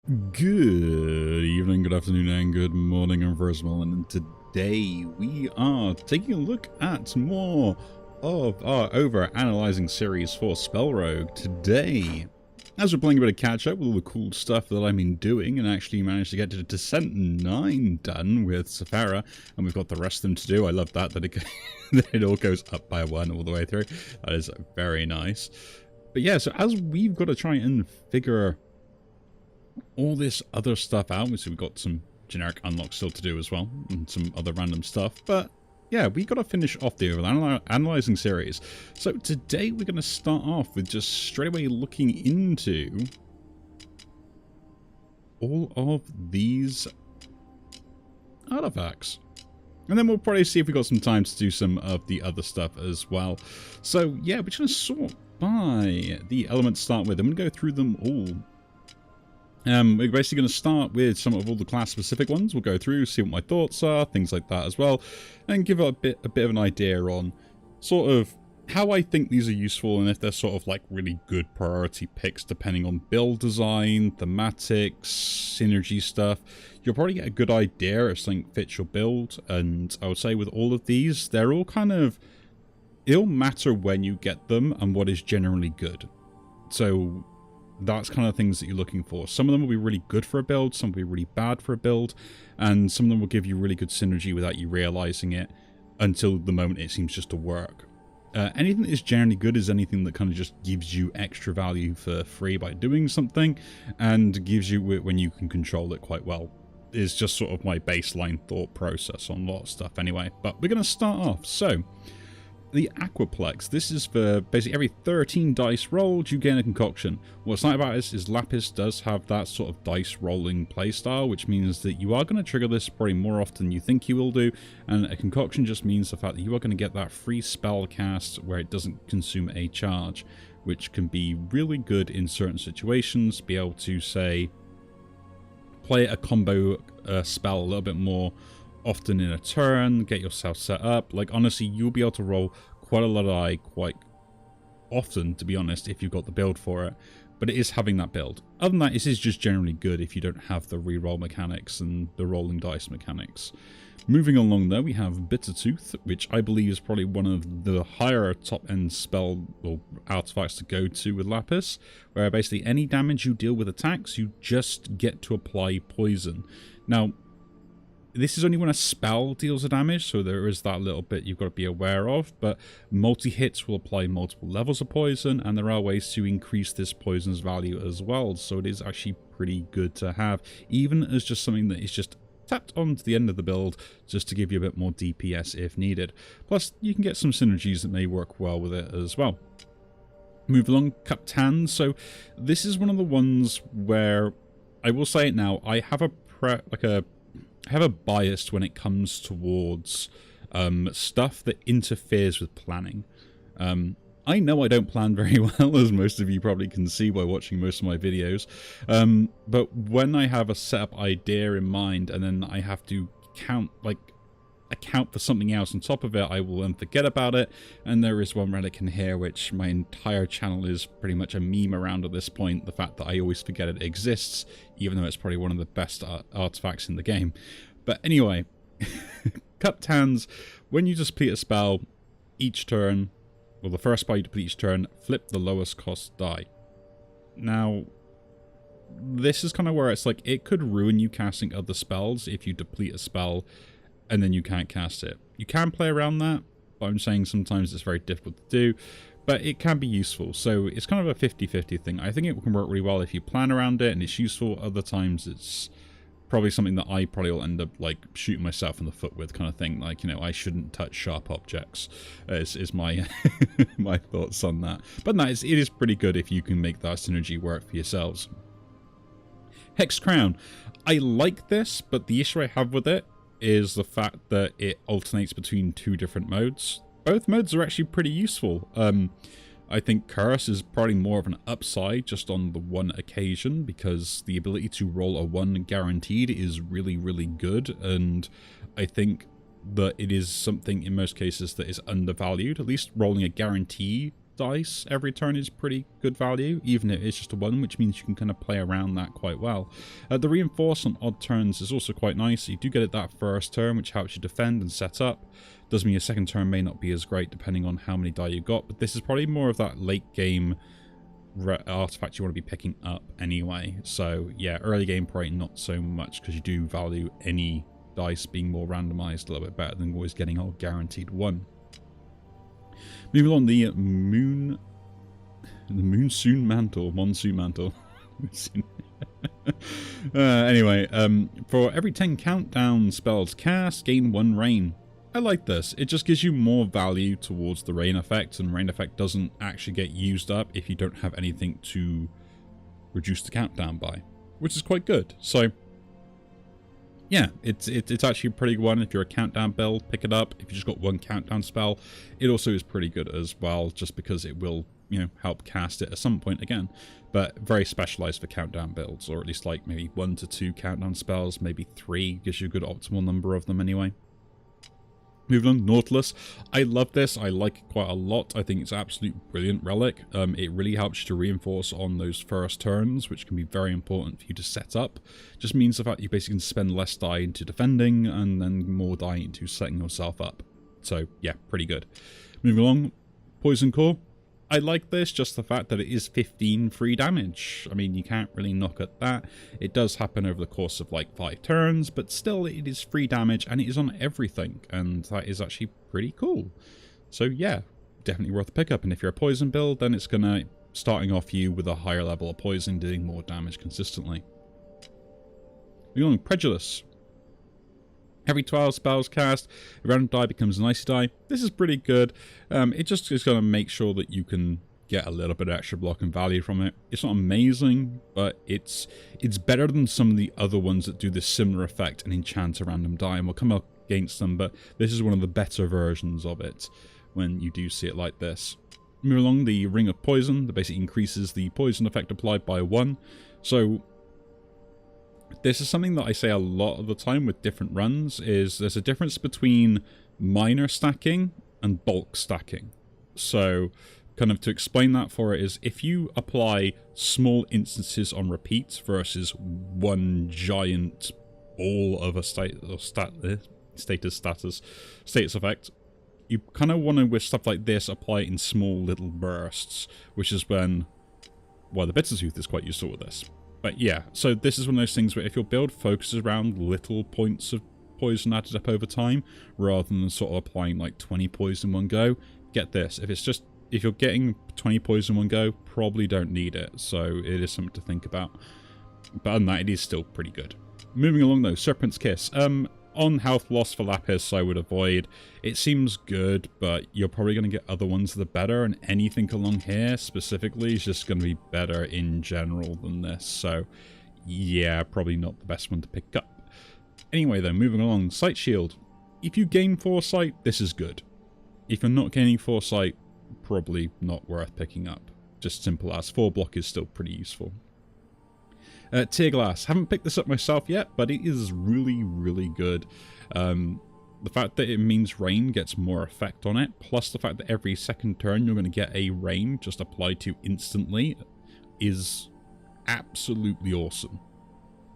Good evening, good afternoon, and good morning, I'm Versmal, and today we are taking a look at more of our Analyzing series for SpellRogue. Today, as we're playing a bit of catch-up with all the cool stuff that I've been doing, and actually managed to get to Descent 9 done with Sephara, and we've got the rest of them to do. I love that it, that it all goes up by one all the way through. That is very nice. But yeah, so as we've got to try and figure all this other stuff out. So we've got some generic unlocks still to do as well, and some other random stuff. But yeah, we got to finish off the Analysing series. So today we're going to start off with just straight away looking into all of these artifacts. And then we'll probably see if we got some time to do some of the other stuff as well. So yeah, we're just going to sort by the elements to start with. I'm going to go through them all. We're basically going to start with some of all the class-specific ones. We'll go through, see what my thoughts are, things like that as well, and give a bit of an idea on sort of how I think these are useful and if they're sort of like really good priority picks depending on build design, thematics, synergy stuff. You'll probably get a good idea if something fits your build, and I would say with all of these, they're all kind of, it'll matter when you get them and what is generally good. So that's kind of things that you're looking for. Some of them will be really good for a build, some will be really bad for a build, and some of them will give you really good synergy without you realizing it until the moment it seems just to work. Anything that is generally good is anything that kind of just gives you extra value for free by doing something, and gives you it when you can control it quite well. Is just sort of my baseline thought process on a lot of stuff anyway. But we're going to start off. So the Aquaplex, this is for basically every 13 dice rolled, you gain a concoction. What's nice about this is Lapis does have that sort of dice rolling playstyle, which means that you are going to trigger this probably more often than you think you will do, and a concoction just means the fact that you are going to get that free spell cast where it doesn't consume a charge, which can be really good in certain situations. Be able to, say, play a combo spell a little bit more often in a turn, get yourself set up. Like, honestly, you'll be able to roll quite a lot of die quite often, to be honest, if you've got the build for it. But it is having that build. Other than that, this is just generally good if you don't have the reroll mechanics and the rolling dice mechanics. Moving along though, we have Bittertooth, which I believe is probably one of the higher top-end spell or artifacts to go to with Lapis, where basically any damage you deal with attacks, you just get to apply poison. Now, this is only when a spell deals the damage, so there is that little bit you've got to be aware of, but multi-hits will apply multiple levels of poison, and there are ways to increase this poison's value as well, so it is actually pretty good to have, even as just something that is just tapped onto the end of the build, just to give you a bit more DPS if needed. Plus, you can get some synergies that may work well with it as well. Move along, Captain. So this is one of the ones where, I will say it now, I have a bias when it comes towards stuff that interferes with planning. I know I don't plan very well, as most of you probably can see by watching most of my videos, but when I have a setup idea in mind and then I have to account for something else on top of it, I will then forget about it. And there is one relic in here which my entire channel is pretty much a meme around at this point, the fact that I always forget it exists, even though it's probably one of the best artifacts in the game. But anyway, Cupped Hands, when you deplete a spell each turn, well, the first spell you deplete each turn, flip the lowest cost die. Now, this is kind of where it's like, it could ruin you casting other spells if you deplete a spell and then you can't cast it. You can play around that, but I'm saying sometimes it's very difficult to do, but it can be useful. So it's kind of a 50-50 thing. I think it can work really well if you plan around it and it's useful. Other times it's probably something that I probably will end up like shooting myself in the foot with, kind of thing. Like, you know, I shouldn't touch sharp objects is my my thoughts on that. But no, it is pretty good if you can make that synergy work for yourselves. Hex Crown. I like this, but the issue I have with it is the fact that it alternates between two different modes. Both modes are actually pretty useful. I think Curse is probably more of an upside just on the one occasion, because the ability to roll a 1 guaranteed is really, really good, and I think that it is something in most cases that is undervalued. At least rolling a guarantee dice every turn is pretty good value, even if it's just a 1, which means you can kind of play around that quite well. The reinforce on odd turns is also quite nice. You do get it that first turn, which helps you defend and set up. Does mean your second turn may not be as great depending on how many die you got, but this is probably more of that late game artifact you want to be picking up anyway. So yeah, early game probably not so much, because you do value any dice being more randomized a little bit better than always getting a guaranteed 1. Moving on, the monsoon mantle. Anyway, for every 10 countdown spells cast, gain 1 rain. I like this. It just gives you more value towards the rain effect, and rain effect doesn't actually get used up if you don't have anything to reduce the countdown by, which is quite good. So yeah, it's actually a pretty good one. If you're a countdown build, pick it up. If you just got 1 countdown spell, it also is pretty good as well, just because it will, you know, help cast it at some point again. But very specialized for countdown builds, or at least like maybe 1 to 2 countdown spells, maybe 3 gives you a good optimal number of them anyway. Moving on, Nautilus. I love this. I like it quite a lot. I think it's an absolute brilliant relic. It really helps you to reinforce on those first turns, which can be very important for you to set up. Just means the fact you basically can spend less die into defending and then more die into setting yourself up. So yeah, pretty good. Moving along, Poison Core. I like this, just the fact that it is 15 free damage. I mean, you can't really knock at that. It does happen over the course of like 5 turns, but still it is free damage and it is on everything, and that is actually pretty cool. So yeah, definitely worth a pickup. And if you're a poison build, then it's gonna starting off you with a higher level of poison, doing more damage consistently. Moving on, Prejudice. Every 12 spells cast, a random die becomes an icy die. This is pretty good. It just is going to make sure that you can get a little bit of extra block and value from it. It's not amazing, but it's better than some of the other ones that do this similar effect and enchant a random die, and we'll come up against them, but this is one of the better versions of it when you do see it like this. Moving along, the Ring of Poison, that basically increases the poison effect applied by 1. So this is something that I say a lot of the time with different runs, is there's a difference between minor stacking and bulk stacking. So kind of to explain that for it is, if you apply small instances on repeat versus one giant ball of a status effect, you kind of want to, with stuff like this, apply it in small little bursts, which is when, well, the Bittertooth is quite useful with this. But yeah, so this is one of those things where if your build focuses around little points of poison added up over time, rather than sort of applying like 20 poison in one go, get this. If you're getting 20 poison in one go, probably don't need it. So it is something to think about. But other than that, it is still pretty good. Moving along though, Serpent's Kiss. On health loss for Lapis, I would avoid. It seems good, but you're probably going to get other ones that are better, and anything along here specifically is just going to be better in general than this. So yeah, probably not the best one to pick up. Anyway though, moving along, Sight Shield. If you gain Foresight, this is good. If you're not gaining Foresight, probably not worth picking up. Just simple as. 4 block is still pretty useful. Tear Glass. Haven't picked this up myself yet, but it is really, really good. The fact that it means rain gets more effect on it, plus the fact that every second turn you're going to get a rain just applied to instantly, is absolutely awesome.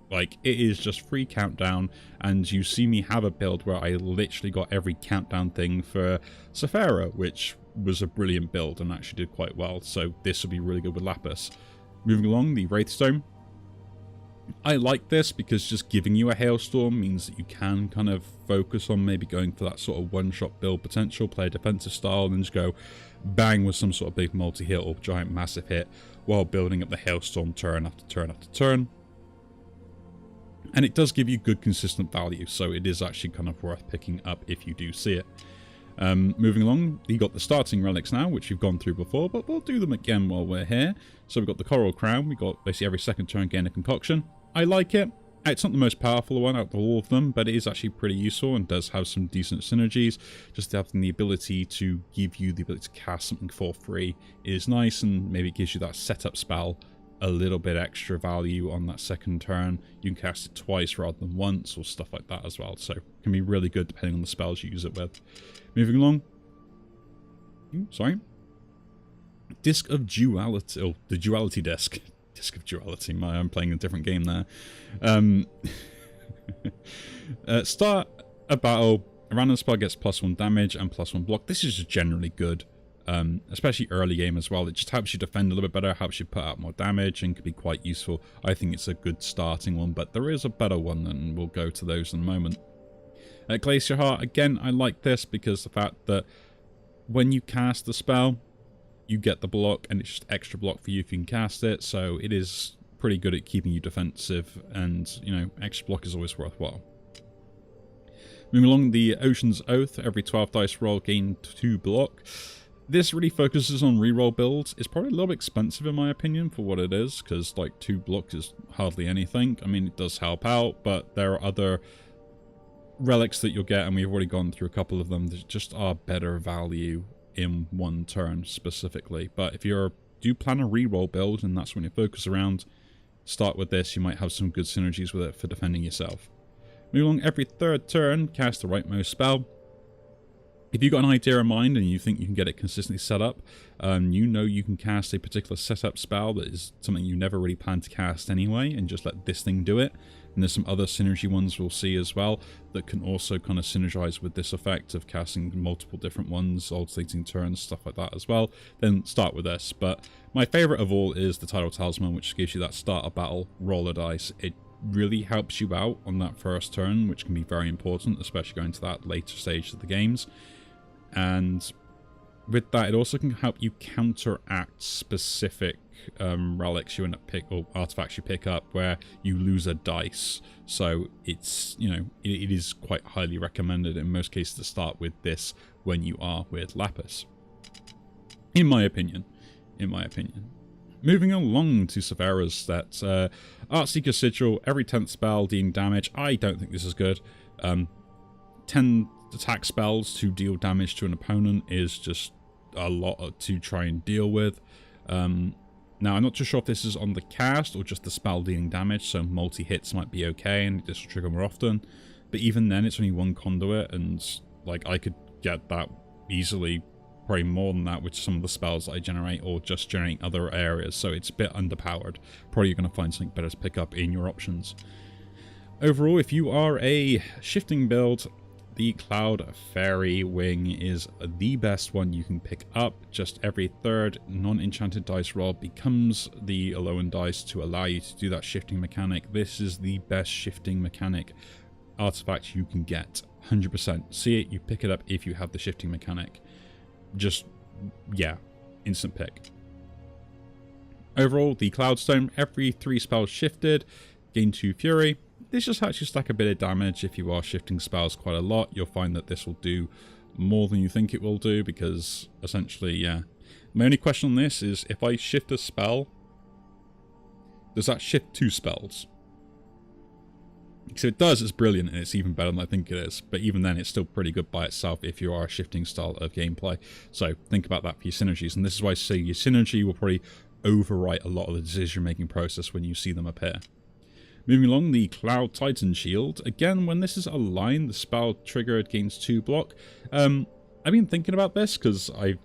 Like, it is just free countdown, and you see me have a build where I literally got every countdown thing for Sephara, which was a brilliant build and actually did quite well, so this will be really good with Lapis. Moving along, the Wraithstone. I like this because just giving you a Hailstorm means that you can kind of focus on maybe going for that sort of one-shot build potential, play a defensive style, and then just go bang with some sort of big multi-hit or giant massive hit while building up the Hailstorm turn after turn after turn. And it does give you good consistent value, so it is actually kind of worth picking up if you do see it. Moving along, you got the starting relics now, which we've gone through before, but we'll do them again while we're here. So we've got the Coral Crown. We've got basically every second turn gain a concoction. I like it. It's not the most powerful one out of all of them, but it is actually pretty useful and does have some decent synergies. Just having the ability to give you the ability to cast something for free is nice, and maybe it gives you that setup spell a little bit extra value on that second turn. You can cast it twice rather than once, or stuff like that as well. So it can be really good depending on the spells you use it with. Moving along. Sorry. Disc of Duality, or the Duality Disc. Disc of Duality, I'm playing a different game there. Start a battle, a random spell gets +1 damage and +1 block. This is just generally good, especially early game as well. It just helps you defend a little bit better, helps you put out more damage, and can be quite useful. I think it's a good starting one, but there is a better one, and we'll go to those in a moment. Glacier Heart, again, I like this because the fact that when you cast the spell, you get the block, and it's just extra block for you if you can cast it, so it is pretty good at keeping you defensive, and, you know, extra block is always worthwhile. Moving along, the Ocean's Oath, every 12 dice roll gain 2 block. This really focuses on reroll builds. It's probably a little bit expensive in my opinion for what it is, because like 2 block is hardly anything. I mean, it does help out, but there are other relics that you'll get, and we've already gone through a couple of them, that just are better value in one turn specifically. But if you do plan a reroll build, and that's when you focus around, start with this. You might have some good synergies with it for defending yourself. Moving along, every 3rd turn, cast the rightmost spell. If you've got an idea in mind and you think you can get it consistently set up, you know you can cast a particular setup spell that is something you never really planned to cast anyway, and just let this thing do it. And there's some other synergy ones we'll see as well that can also kind of synergize with this effect of casting multiple different ones, alternating turns, stuff like that as well. Then start with this. But my favorite of all is the Tidal Talisman, which gives you that start of battle, roll a dice. It really helps you out on that first turn, which can be very important, especially going to that later stage of the games. And with that, it also can help you counteract specific relics you end up or artifacts you pick up where you lose a dice. So it's, you know, it is quite highly recommended in most cases to start with this when you are with Lapis, in my opinion. Moving along to Severa's stats. Artseeker Sigil, every 10th spell dealing damage. I don't think this is good. 10 attack spells to deal damage to an opponent is just a lot to try and deal with. Now, I'm not too sure if this is on the cast or just the spell dealing damage, so multi-hits might be okay and this will trigger more often. But even then, it's only one conduit, and like I could get that easily, probably more than that with some of the spells that I generate, or just generating other areas, so it's a bit underpowered. Probably you're going to find something better to pick up in your options. Overall, if you are a shifting build, the Cloud Fairy Wing is the best one you can pick up. Just every 3rd non-enchanted dice roll becomes the Alolan dice to allow you to do that shifting mechanic. This is the best shifting mechanic artifact you can get. 100%. See it, you pick it up if you have the shifting mechanic. Just, yeah, instant pick. Overall, the Cloudstone, every 3 spells shifted, gain 2 Fury. This just helps you stack a bit of damage. If you are shifting spells quite a lot, you'll find that this will do more than you think it will do, because essentially, yeah. My only question on this is, if I shift a spell, does that shift 2 spells? So it does, it's brilliant, and it's even better than I think it is. But even then, it's still pretty good by itself if you are a shifting style of gameplay. So think about that for your synergies. And this is why I say your synergy will probably overwrite a lot of the decision-making process when you see them appear. Moving along, the Cloud Titan Shield. Again, when this is aligned, the spell triggered gains 2 block. I've been thinking about this because I'm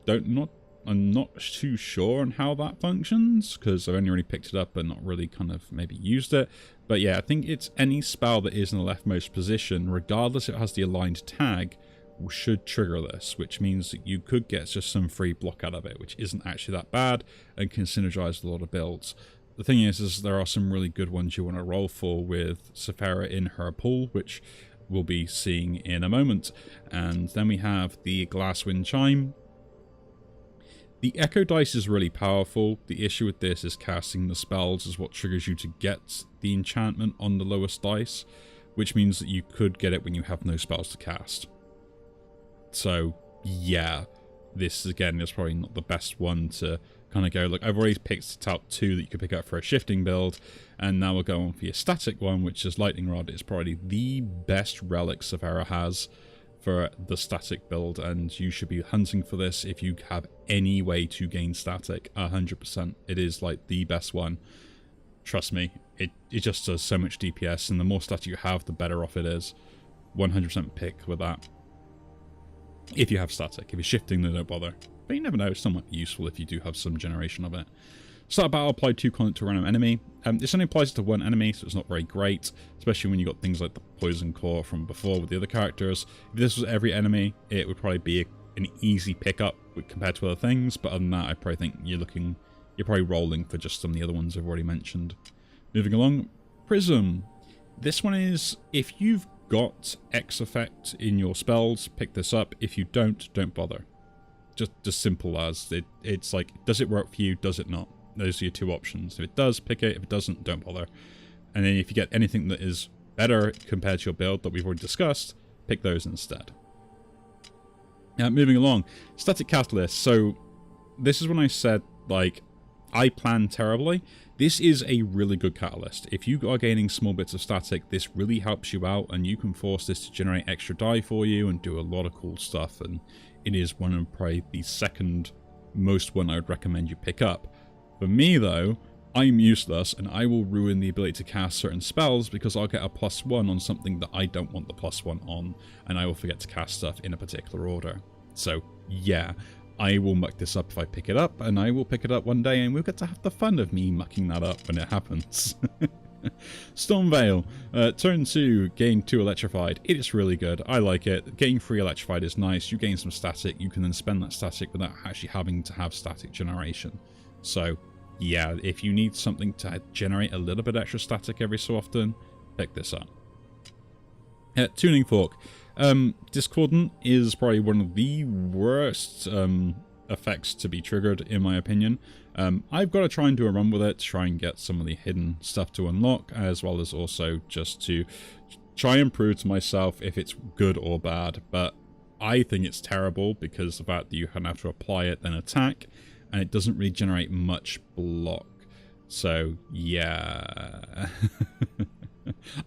not too sure on how that functions, because I've only really picked it up and not really kind of maybe used it. But yeah, I think it's any spell that is in the leftmost position, regardless if it has the aligned tag, should trigger this, which means that you could get just some free block out of it, which isn't actually that bad and can synergize a lot of builds. The thing is there are some really good ones you want to roll for with Sephara in her pool, which we'll be seeing in a moment. And then we have the Glasswind Chime. The Echo Dice is really powerful. The issue with this is casting the spells is what triggers you to get the enchantment on the lowest dice, which means that you could get it when you have no spells to cast. So, yeah, this again is probably not the best one to kind of go, look, I've already picked out 2 that you could pick up for a shifting build, and now we'll go on for your static one, which is Lightning Rod. It's probably the best relic Sephara has for the static build, and you should be hunting for this if you have any way to gain static. 100%. It is like the best one. Trust me, it just does so much DPS, and the more static you have, the better off it is. 100% pick with that. If you have static. If you're shifting, then don't bother. but you never know, it still might be useful if you do have some generation of it. Start a battle, apply 2 content to a random enemy. This only applies to 1 enemy, so it's not very great, especially when you got things like the Poison Core from before with the other characters. If this was every enemy, it would probably be an easy pickup compared to other things, but other than that, I probably think you're probably rolling for just some of the other ones I've already mentioned. Moving along, Prism. This one is, if you've got X effect in your spells, pick this up. If you don't bother. Just simple as. It's like, does it work for you, does it not? Those are your 2 options. If it does, pick it. If it doesn't, don't bother. And then if you get anything that is better compared to your build that we've already discussed, pick those instead. Now, moving along, Static Catalyst. So, this is when I said, like, I plan terribly. This is a really good catalyst. If you are gaining small bits of static, this really helps you out, and you can force this to generate extra die for you and do a lot of cool stuff. And it is one of probably the second most one I would recommend you pick up. For me, though, I'm useless, and I will ruin the ability to cast certain spells because I'll get a +1 on something that I don't want the +1 on, and I will forget to cast stuff in a particular order. So, yeah, I will muck this up if I pick it up, and I will pick it up one day, and we'll get to have the fun of me mucking that up when it happens. Stormveil. Turn 2, gain 2 electrified. It is really good. I like it. Getting 3 electrified is nice. You gain some static. You can then spend that static without actually having to have static generation. So, yeah, if you need something to generate a little bit extra static every so often, pick this up. Tuning Fork. Discordant is probably one of the worst effects to be triggered, in my opinion. I've got to try and do a run with it to try and get some of the hidden stuff to unlock, as well as also just to try and prove to myself if it's good or bad. But I think it's terrible because the fact that you have to apply it then attack, and it doesn't really generate much block. So, yeah.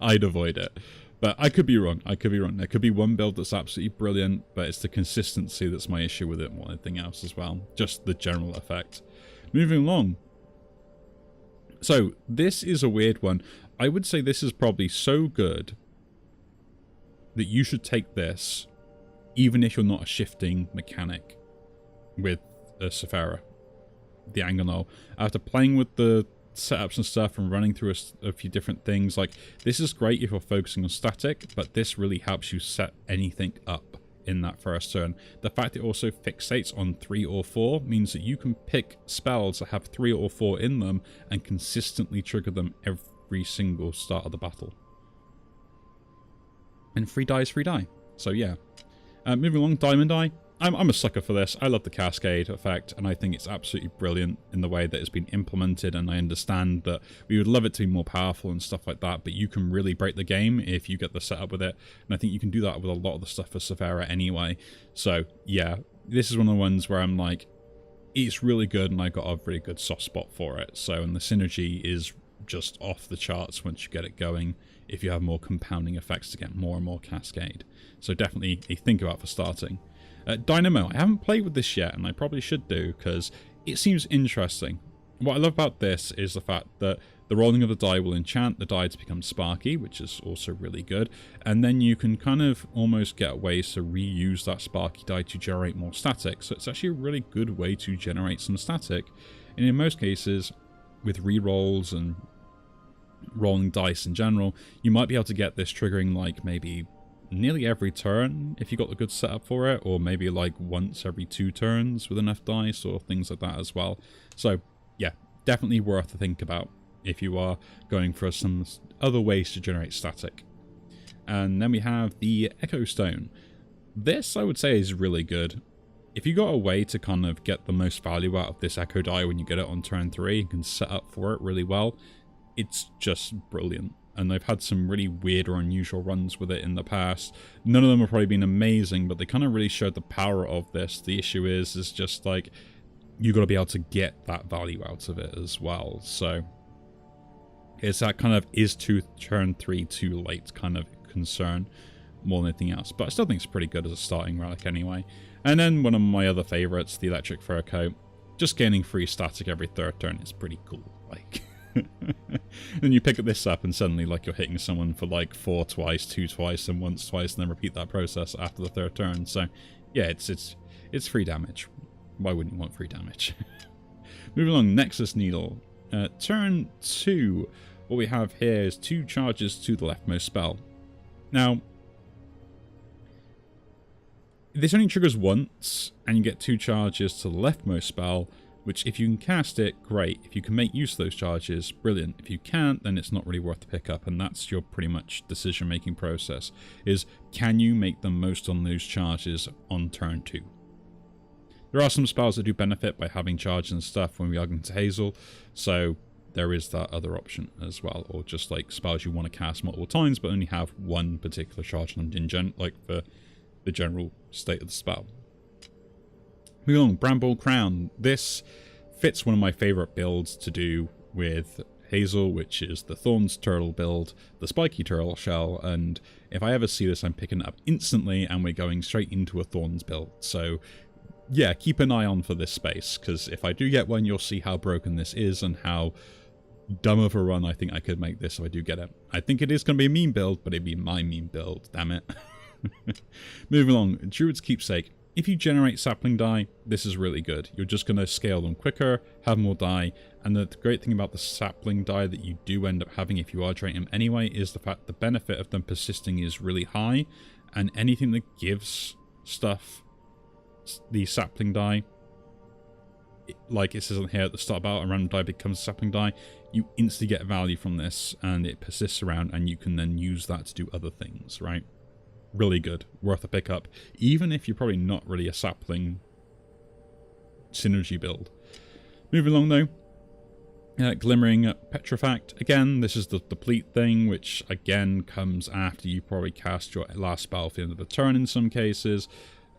I'd avoid it. But I could be wrong. I could be wrong. There could be one build that's absolutely brilliant, but it's the consistency that's my issue with it more than anything else as well. Just the general effect. Moving along. So, this is a weird one. I would say this is probably so good that you should take this, even if you're not a shifting mechanic with a Sephara. The Anganol. After playing with the setups and stuff and running through a few different things, like, this is great if you're focusing on static, but this really helps you set anything up in that first turn. The fact it also fixates on 3 or 4 means that you can pick spells that have 3 or 4 in them and consistently trigger them every single start of the battle. And free die is free die. So yeah. Moving along, Diamond Eye. I'm a sucker for this. I love the Cascade effect, and I think it's absolutely brilliant in the way that it's been implemented, and I understand that we would love it to be more powerful and stuff like that, but you can really break the game if you get the setup with it, and I think you can do that with a lot of the stuff for Sephara anyway. So, yeah, this is one of the ones where I'm like, it's really good, and I got a really good soft spot for it. So, and the synergy is just off the charts once you get it going, if you have more compounding effects to get more and more Cascade. So definitely a think about for starting. Dynamo. I haven't played with this yet, and I probably should do, because it seems interesting. What I love about this is the fact that the rolling of the die will enchant the die to become sparky, which is also really good, and then you can kind of almost get ways to reuse that sparky die to generate more static, so it's actually a really good way to generate some static, and in most cases, with rerolls and rolling dice in general, you might be able to get this triggering like maybe nearly every turn if you got the good setup for it, or maybe like once every 2 turns with enough dice or things like that as well. So yeah, definitely worth to think about if you are going for some other ways to generate static. And then we have the Echo Stone. This I would say is really good. If you got a way to kind of get the most value out of this Echo die when you get it on turn 3 and can set up for it really well, it's just brilliant. And they've had some really weird or unusual runs with it in the past. None of them have probably been amazing, but they kind of really showed the power of this. The issue is just like, you got to be able to get that value out of it as well. So it's that kind of, is turn 3 too late kind of concern more than anything else. But I still think it's pretty good as a starting relic anyway. And then one of my other favorites, the Electric Fur Coat. Just gaining free static every 3rd turn is pretty cool. Like, then you pick this up and suddenly like you're hitting someone for like 4 twice, 2 twice, and once twice, and then repeat that process after the 3rd turn. So yeah, it's free damage. why wouldn't you want 3 damage? Moving along, Nexus Needle. Turn 2. What we have here is 2 charges to the leftmost spell. Now, this only triggers once, and you get 2 charges to the leftmost spell, which if you can cast it, great. If you can make use of those charges, brilliant. If you can't, then it's not really worth the pickup, and that's your pretty much decision-making process, is can you make the most on those charges on turn 2? There are some spells that do benefit by having charge and stuff when we are into Hazel, so there is that other option as well, or just like spells you want to cast multiple times but only have one particular charge on like for the general state of the spell. Moving on, Bramble Crown. This fits one of my favourite builds to do with Hazel, which is the Thorns Turtle build, the Spiky Turtle Shell, and if I ever see this, I'm picking it up instantly, and we're going straight into a Thorns build. So yeah, keep an eye on for this space, because if I do get one, you'll see how broken this is and how dumb of a run I think I could make this if I do get it. I think it is going to be a meme build, but it'd be my meme build, damn it. Moving along, Druid's Keepsake. If you generate sapling die, this is really good. You're just going to scale them quicker, have more die, and the great thing about the sapling die that you do end up having if you are generating them anyway is the fact the benefit of them persisting is really high, and anything that gives stuff the sapling die, like it says on here at the start about a random die becomes a sapling die, you instantly get value from this, and it persists around, and you can then use that to do other things, right? Really good, worth a pickup, even if you're probably not really a sapling synergy build. Moving along though, Glimmering Petrifact. Again, this is the deplete thing, which again comes after you probably cast your last spell at the end of the turn in some cases.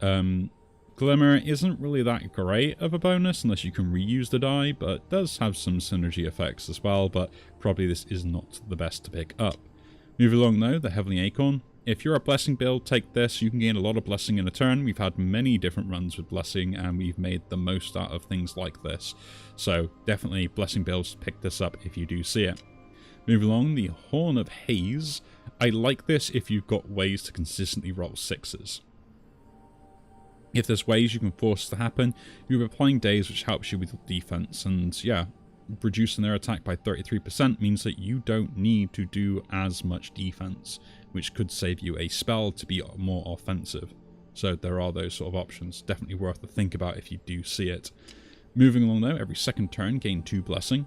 Glimmer isn't really that great of a bonus unless you can reuse the die, but it does have some synergy effects as well, but probably this is not the best to pick up. Moving along though, the Heavenly Acorn. If you're a Blessing build, take this. You can gain a lot of Blessing in a turn. We've had many different runs with Blessing, and we've made the most out of things like this. So definitely Blessing builds, pick this up if you do see it. Moving along, the Horn of Haze. I like this if you've got ways to consistently roll 6s. If there's ways you can force to happen, you're applying days, which helps you with defense, and yeah, reducing their attack by 33% means that you don't need to do as much defense, which could save you a spell to be more offensive. So there are those sort of options. Definitely worth to think about if you do see it. Moving along though, every second turn gain 2 blessing.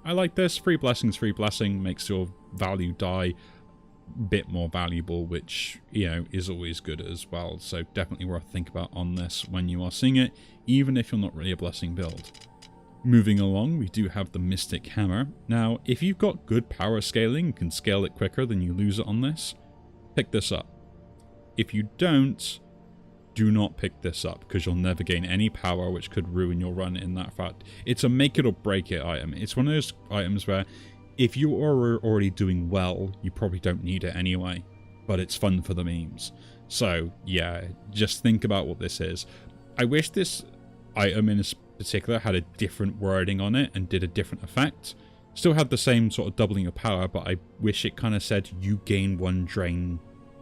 I like this. 3 blessings, 3 blessing makes your value die a bit more valuable, which, you know, is always good as well. So definitely worth to think about on this when you are seeing it, even if you're not really a blessing build. Moving along, we do have the Mystic Hammer. Now, if you've got good power scaling, you can scale it quicker than you lose it on this, pick this up. If you don't, do not pick this up, because you'll never gain any power, which could ruin your run in that fact. It's a make it or break it item. It's one of those items where if you are already doing well, you probably don't need it anyway, but it's fun for the memes. So yeah, just think about what this is. I wish this item in particular had a different wording on it and did a different effect. Still had the same sort of doubling of power, but I wish it kind of said you gain 1 drain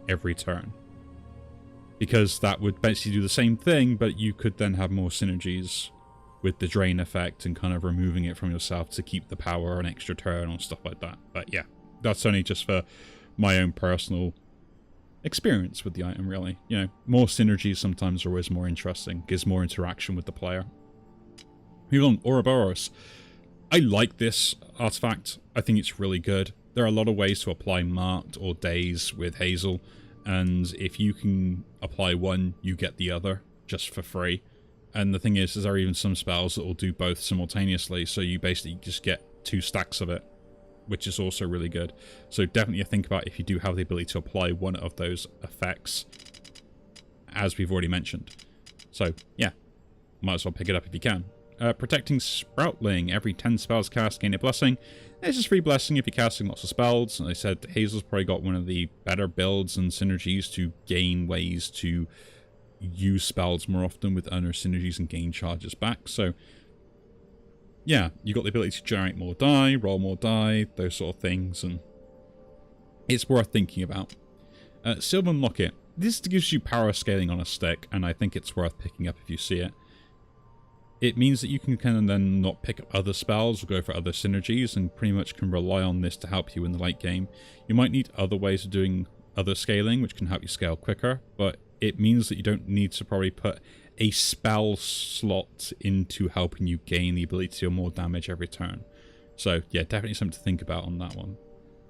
every turn, because that would basically do the same thing, but you could then have more synergies with the drain effect and kind of removing it from yourself to keep the power an extra turn or stuff like that. But yeah, that's only just for my own personal experience with the item, really. You know, more synergies sometimes are always more interesting, gives more interaction with the player. Moving on, Ouroboros. I like this artifact. I think it's really good. There are a lot of ways to apply marked or days with Hazel, and if you can apply one, you get the other just for free. And the thing is there are even some spells that will do both simultaneously, so you basically just get 2 stacks of it, which is also really good. So definitely think about if you do have the ability to apply one of those effects, as we've already mentioned. So yeah, might as well pick it up if you can. Protecting Sproutling. Every 10 spells cast, gain a blessing. It's just free blessing if you're casting lots of spells. And I said Hazel's probably got one of the better builds and synergies to gain ways to use spells more often with other synergies and gain charges back. So yeah, you got the ability to generate more die, roll more die, those sort of things, and it's worth thinking about. Sylvan Locket. This gives you power scaling on a stick, and I think it's worth picking up if you see it. it means that you can kind of then not pick up other spells or go for other synergies, and pretty much can rely on this to help you in the late game. You might need other ways of doing other scaling, which can help you scale quicker, but it means that you don't need to probably put a spell slot into helping you gain the ability to deal more damage every turn. So yeah, definitely something to think about on that one.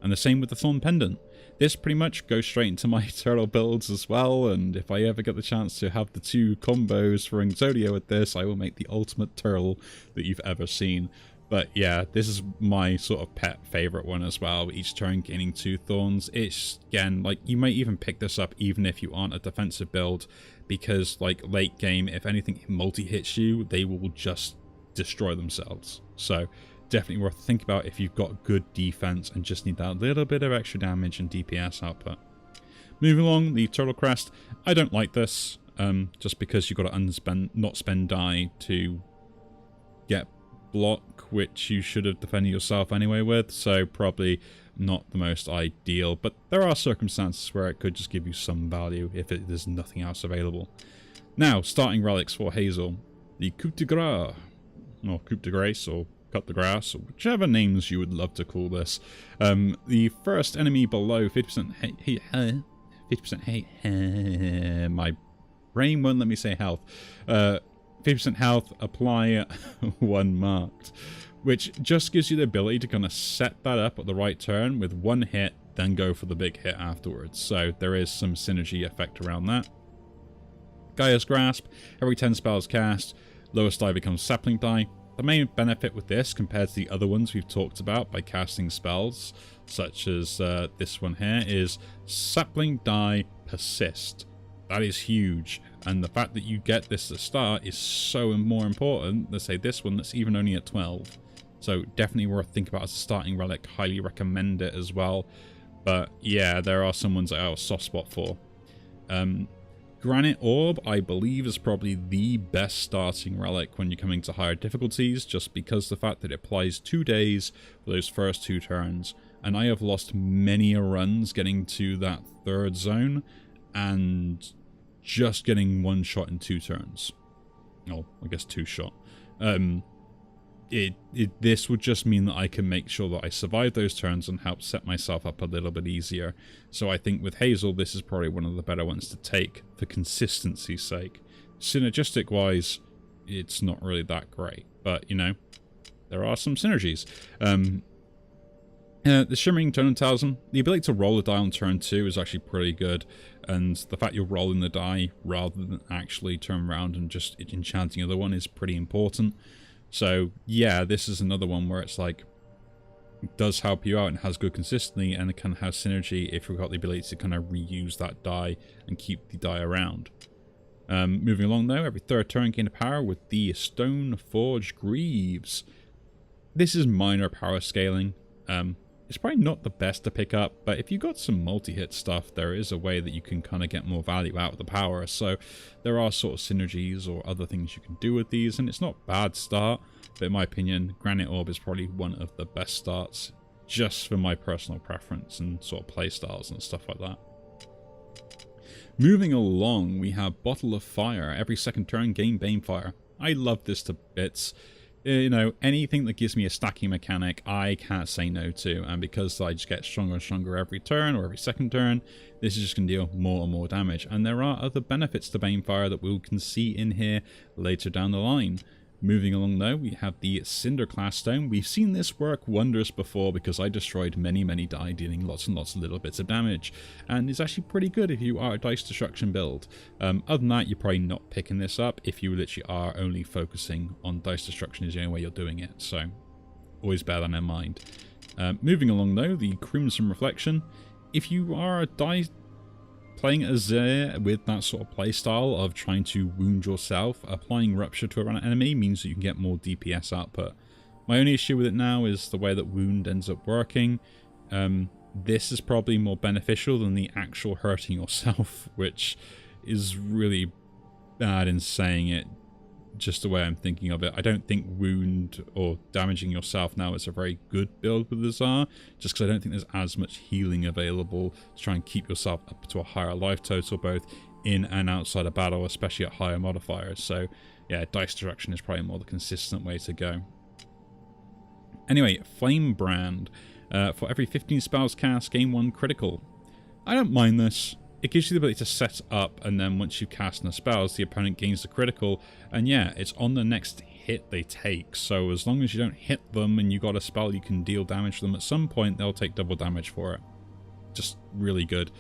And the same with the Thorn Pendant. This pretty much goes straight into my turtle builds as well, and if I ever get the chance to have the 2 combos for Exodia with this, I will make the ultimate turtle that you've ever seen. But yeah, this is my sort of pet favorite one as well, each turn gaining 2 thorns. It's, again, like, you might even pick this up even if you aren't a defensive build, because like late game, if anything multi-hits you, they will just destroy themselves. So definitely worth thinking about if you've got good defense and just need that little bit of extra damage and DPS output. Moving along, the Turtle Crest. I don't like this, just because you've got to not spend die to get block, which you should have defended yourself anyway with, so probably not the most ideal, but there are circumstances where it could just give you some value if there's nothing else available. Now, starting relics for Hazel. The Coup de Grace, or Coup de Grace, or Cut the Grass, or whichever names you would love to call this. The first enemy below 50% 50% my brain won't let me say health. 50% health, apply 1 marked, which just gives you the ability to kind of set that up at the right turn with 1 hit, then go for the big hit afterwards. So there is some synergy effect around that. Gaia's Grasp, every 10 spells cast, lowest die becomes sapling die. The main benefit with this, compared to the other ones we've talked about by casting spells, such as this one here, is sapling die persist. That is huge, and the fact that you get this at the start is so more important than, say, this one that's even only at 12. So definitely worth thinking about as a starting relic. Highly recommend it as well. But yeah, there are some ones that I have a soft spot for. Granite Orb, I believe, is probably the best starting relic when you're coming to higher difficulties, just because the fact that it applies 2 days for those first 2 turns. And I have lost many runs getting to that 3rd zone and just getting 1 shot in 2 turns. Oh, I guess 2 shot. This would just mean that I can make sure that I survive those turns and help set myself up a little bit easier. So I think with Hazel, this is probably one of the better ones to take for consistency's sake. Synergistic wise, it's not really that great, but you know, there are some synergies. The Shimmering Totem Talisman, the ability to roll a die on turn 2 is actually pretty good, and the fact you're rolling the die rather than actually turn around and just enchanting the other one is pretty important. So yeah, this is another one where it's like, it does help you out and has good consistency, and it can have synergy if you've got the ability to kind of reuse that die and keep the die around. Moving along though, every 3rd turn gain a power with the Stone Forged Greaves. This is minor power scaling. It's probably not the best to pick up, but if you've got some multi-hit stuff, there is a way that you can kind of get more value out of the power. So there are sort of synergies or other things you can do with these, and it's not a bad start, but in my opinion, Granite Orb is probably one of the best starts, just for my personal preference and sort of play styles and stuff like that. Moving along, we have Bottle of Fire. Every 2nd turn, gain Banefire. I love this to bits. You know, anything that gives me a stacking mechanic, I can't say no to, and because I just get stronger and stronger every turn or every 2nd turn, this is just going to deal more and more damage. And there are other benefits to Banefire that we can see in here later down the line. Moving along though, we have the Cinderclast Stone. We've seen this work wondrous before because I destroyed many die, dealing lots and lots of little bits of damage, and it's actually pretty good if you are a dice destruction build. Other than that, you're probably not picking this up if you literally are only focusing on dice destruction is the only way you're doing it, so always bear that in mind. Moving along though, the Crimson Reflection. If you are a dice playing Azir with that sort of playstyle of trying to wound yourself, applying Rupture to an enemy means that you can get more DPS output. My only issue with it now is the way that wound ends up working. This is probably more beneficial than the actual hurting yourself, which is really bad in saying it, just the way I'm thinking of it. I don't think wound or damaging yourself now is a very good build with Azir, just because I don't think there's as much healing available to try and keep yourself up to a higher life total, both in and outside of battle, especially at higher modifiers. So yeah, Dice Destruction is probably more the consistent way to go. Anyway, Flame Brand. For every 15 spells cast, gain 1 critical. I don't mind this. It gives you the ability to set up, and then once you cast enough spells, the opponent gains the critical. And yeah, it's on the next hit they take. So as long as you don't hit them and you got a spell you can deal damage to them, at some point they'll take double damage for it. Just really good.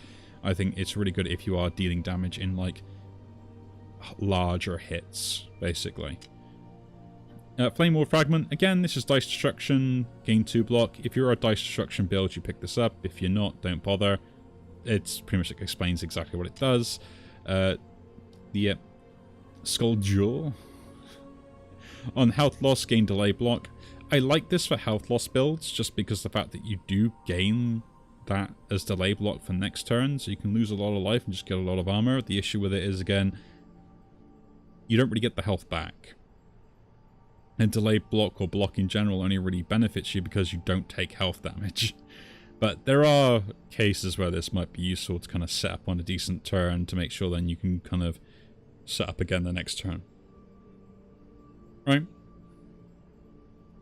I think it's really good if you are dealing damage in like larger hits, basically. Flame Wall Fragment. Again, this is Dice Destruction, gain 2 block. If you're a Dice Destruction build, you pick this up. If you're not, don't bother. It's pretty much explains exactly what it does. The Skull Jewel. On health loss, gain delay block. I like this for health loss builds, just because the fact that you do gain that as delay block for next turn, so you can lose a lot of life and just get a lot of armor. The issue with it is, again, you don't really get the health back. And delay block or block in general only really benefits you because you don't take health damage. But there are cases where this might be useful to kind of set up on a decent turn to make sure then you can kind of set up again the next turn. Right?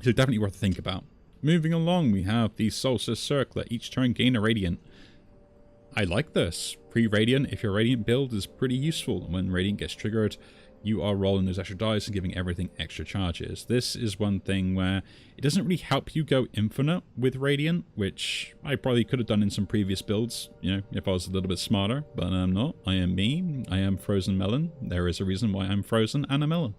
So definitely worth a think about. Moving along, we have the Solstice Circlet. Each turn gain a Radiant. I like this. Pre-Radiant, if your Radiant build is pretty useful. When Radiant gets triggered, you are rolling those extra dice and giving everything extra charges. This is one thing where it doesn't really help you go infinite with Radiant, which I probably could have done in some previous builds, you know, if I was a little bit smarter, but I'm not. I am me. I am Frozen Melon. There is a reason why I'm frozen and a melon.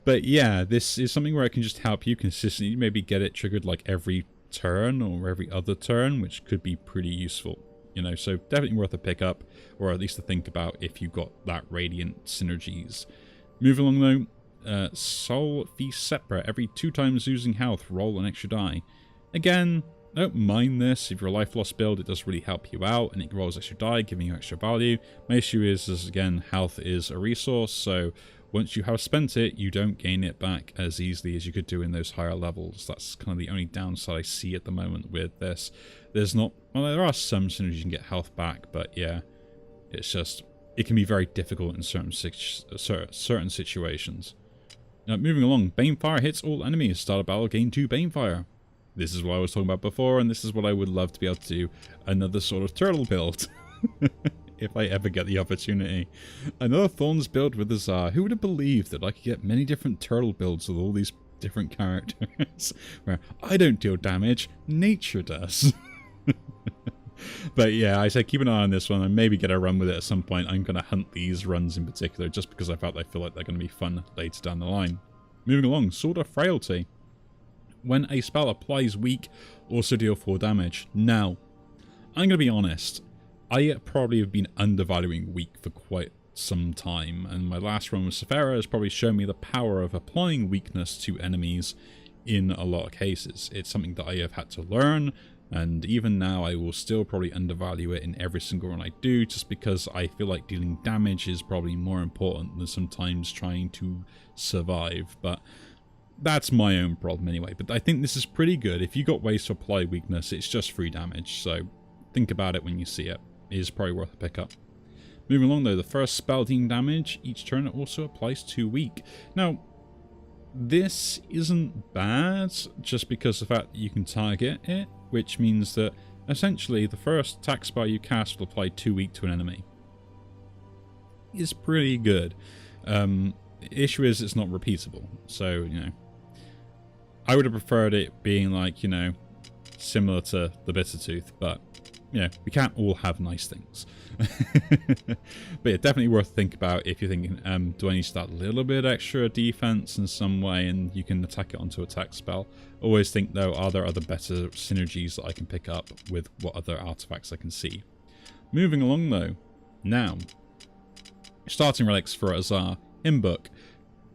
But yeah, this is something where it can just help you consistently maybe get it triggered like every turn or every other turn, which could be pretty useful. You know, so definitely worth a pickup, or at least to think about if you've got that Radiant synergies. Moving along though, Soul Feast Separate. Every 2 times losing health, roll an extra die. Again, don't mind this. If you're a life loss build, it does really help you out, and it rolls extra die, giving you extra value. My issue is again, health is a resource, so once you have spent it, you don't gain it back as easily as you could do in those higher levels. That's kind of the only downside I see at the moment with this. There's not... Well, there are some synergies you can get health back, but yeah, it's just... It can be very difficult in certain situations. Now, moving along, Banefire hits all enemies. Start a battle, gain 2 Banefire. This is what I was talking about before, and this is what I would love to be able to do. Another sort of turtle build. If I ever get the opportunity. Another Thorns build with the Tsar. Who would have believed that I could get many different turtle builds with all these different characters? Where I don't deal damage, nature does. But yeah, I said keep an eye on this one and maybe get a run with it at some point. I'm going to hunt these runs in particular just because I feel like they're going to be fun later down the line. Moving along, Sword of Frailty. When a spell applies weak, also deal 4 damage. Now, I'm going to be honest. I probably have been undervaluing weak for quite some time, and my last run with Sephara has probably shown me the power of applying weakness to enemies in a lot of cases. It's something that I have had to learn, and even now I will still probably undervalue it in every single run I do, just because I feel like dealing damage is probably more important than sometimes trying to survive. But that's my own problem anyway. But I think this is pretty good. If you got ways to apply weakness, it's just free damage, so think about it when you see it. It is probably worth a pickup. Moving along though, the first spell dealing damage each turn also applies to weak. Now, this isn't bad just because of the fact that you can target it, which means that essentially the first attack spell you cast will apply 2 weak to an enemy. It's pretty good. The issue is it's not repeatable, so, you know, I would have preferred it being like, you know, similar to the Bittertooth, but yeah, we can't all have nice things. But yeah, definitely worth to think about if you're thinking, do I need to start a little bit extra defense in some way, and you can attack it onto attack spell. Always think though, are there other better synergies that I can pick up with what other artifacts I can see. Moving along though, now, starting relics for Azar, Hymn Book.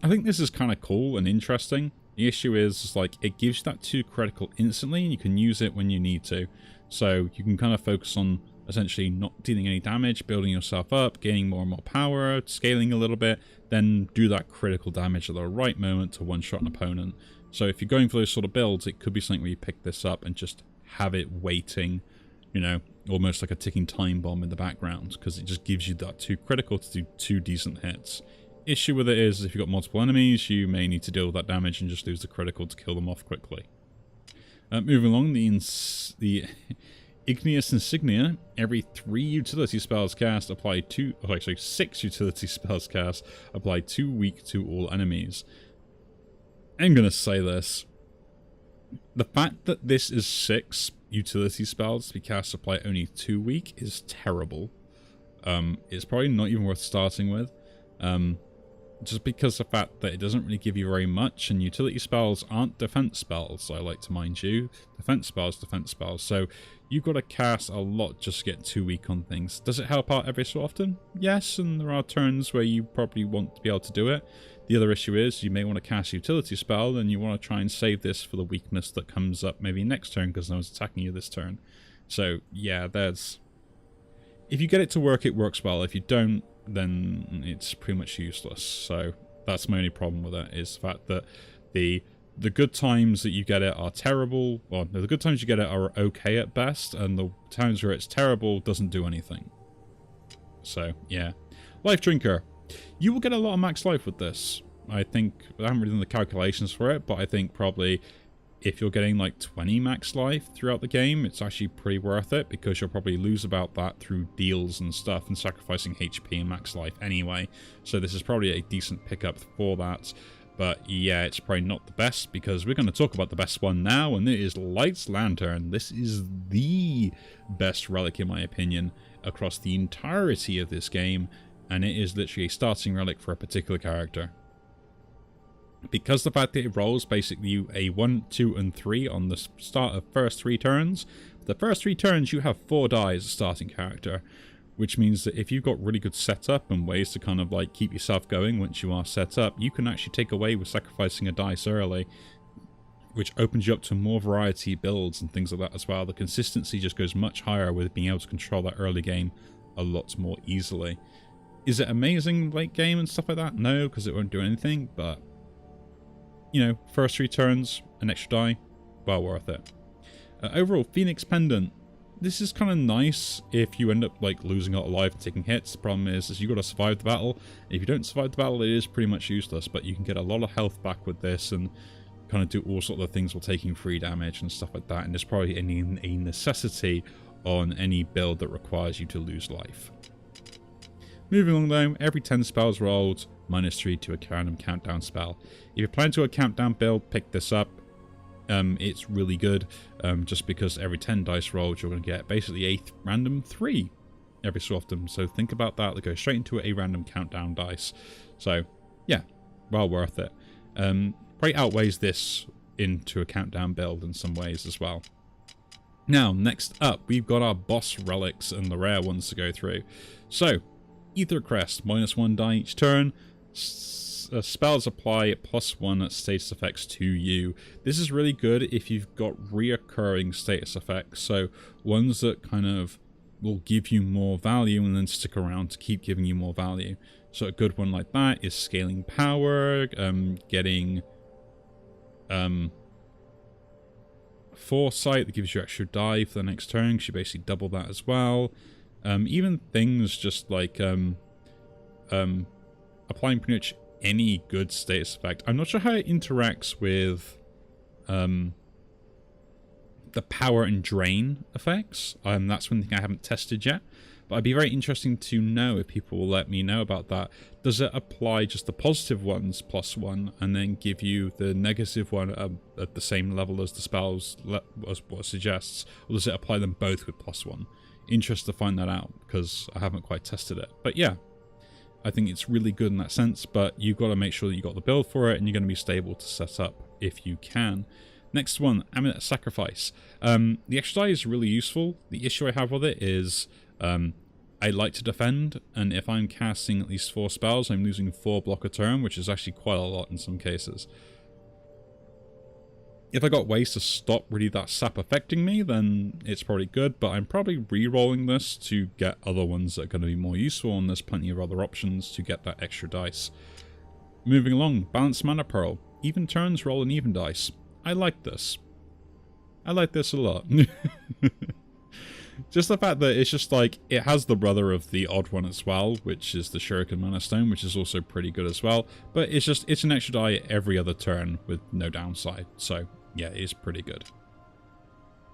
I think this is kind of cool and interesting. The issue is like it gives you that 2 critical instantly, and you can use it when you need to. So you can kind of focus on essentially not dealing any damage, building yourself up, gaining more and more power, scaling a little bit, then do that critical damage at the right moment to one-shot an opponent. So if you're going for those sort of builds, it could be something where you pick this up and just have it waiting, you know, almost like a ticking time bomb in the background, because it just gives you that 2 critical to do 2 decent hits. Issue with it is if you've got multiple enemies, you may need to deal with that damage and just lose the critical to kill them off quickly. Moving along, the Igneous Insignia, every 3 utility spells cast apply 2, oh, actually 6 utility spells cast apply 2 weak to all enemies. I'm gonna say this. The fact that this is 6 utility spells to be cast apply only 2 weak is terrible. It's probably not even worth starting with. Just because of the fact that it doesn't really give you very much, and utility spells aren't defense spells, I like to mind you. Defense spells, so you've got to cast a lot just to get 2 weak on things. Does it help out every so often? Yes, and there are turns where you probably want to be able to do it. The other issue is you may want to cast a utility spell, and you want to try and save this for the weakness that comes up maybe next turn because no one's attacking you this turn. So yeah, there's... If you get it to work, it works well. If you don't, then it's pretty much useless. So that's my only problem with it, is the fact that the good times that you get it are terrible. Well, no, the good times you get it are okay at best, and the times where it's terrible doesn't do anything. So yeah. Life Drinker. You will get a lot of max life with this. I think, I haven't really done the calculations for it, but I think probably if you're getting like 20 max life throughout the game, it's actually pretty worth it, because you'll probably lose about that through deals and stuff and sacrificing HP and max life anyway. So this is probably a decent pickup for that. But yeah, it's probably not the best, because we're going to talk about the best one now, and it is Light's Lantern. This is the best relic, in my opinion, across the entirety of this game, and it is literally a starting relic for a particular character. Because the fact that it rolls basically a 1, 2, and 3 on the start of first 3 turns, the first 3 turns you have 4 die as a starting character, which means that if you've got really good setup and ways to kind of like keep yourself going once you are set up, you can actually take away with sacrificing a dice early, which opens you up to more variety builds and things like that as well. The consistency just goes much higher with being able to control that early game a lot more easily. Is it amazing late game and stuff like that? No, because it won't do anything, but you know, first 3 turns, an extra die, well worth it. Overall, Phoenix Pendant. This is kind of nice if you end up like losing a lot of life and taking hits. The problem is you got to survive the battle. If you don't survive the battle, it is pretty much useless, but you can get a lot of health back with this and kind of do all sorts of things while taking free damage and stuff like that. And there's probably a necessity on any build that requires you to lose life. Moving along though, every 10 spells rolled, -3 to a random countdown spell. If you're planning to a countdown build, pick this up. It's really good, just because every 10 dice rolled, you're going to get basically a random 3 every so often. So think about that, they go straight into a random countdown dice. So yeah, well worth it. Probably outweighs this into a countdown build in some ways as well. Now, next up, we've got our boss relics and the rare ones to go through. So, Ether Crest, -1 die each turn. Spells apply +1 status effects to you. This is really good if you've got reoccurring status effects, so ones that kind of will give you more value and then stick around to keep giving you more value. So a good one like that is Scaling Power, getting Foresight that gives you extra die for the next turn, because you basically double that as well. Even things just like applying pretty much any good status effect. I'm not sure how it interacts with the power and drain effects. That's one thing I haven't tested yet, but I'd be very interesting to know if people will let me know about that. Does it apply just the positive ones +1 and then give you the negative one at the same level as the spells as what it suggests, or does it apply them both with +1? Interested to find that out, because I haven't quite tested it. But yeah, I think it's really good in that sense, but you've got to make sure that you got the build for it and you're going to be stable to set up if you can. Next one, Amulet Sacrifice. The extra die is really useful. The issue I have with it is I like to defend, and if I'm casting at least 4 spells, I'm losing 4 block a turn, which is actually quite a lot in some cases. If I got ways to stop really that sap affecting me, then it's probably good, but I'm probably re-rolling this to get other ones that are going to be more useful, and there's plenty of other options to get that extra dice. Moving along, Balanced Mana Pearl. Even turns roll an even dice. I like this. I like this a lot. Just the fact that it's just like, it has the brother of the odd one as well, which is the Shuriken Mana Stone, which is also pretty good as well. But it's just, it's an extra die every other turn with no downside. So yeah, it is pretty good.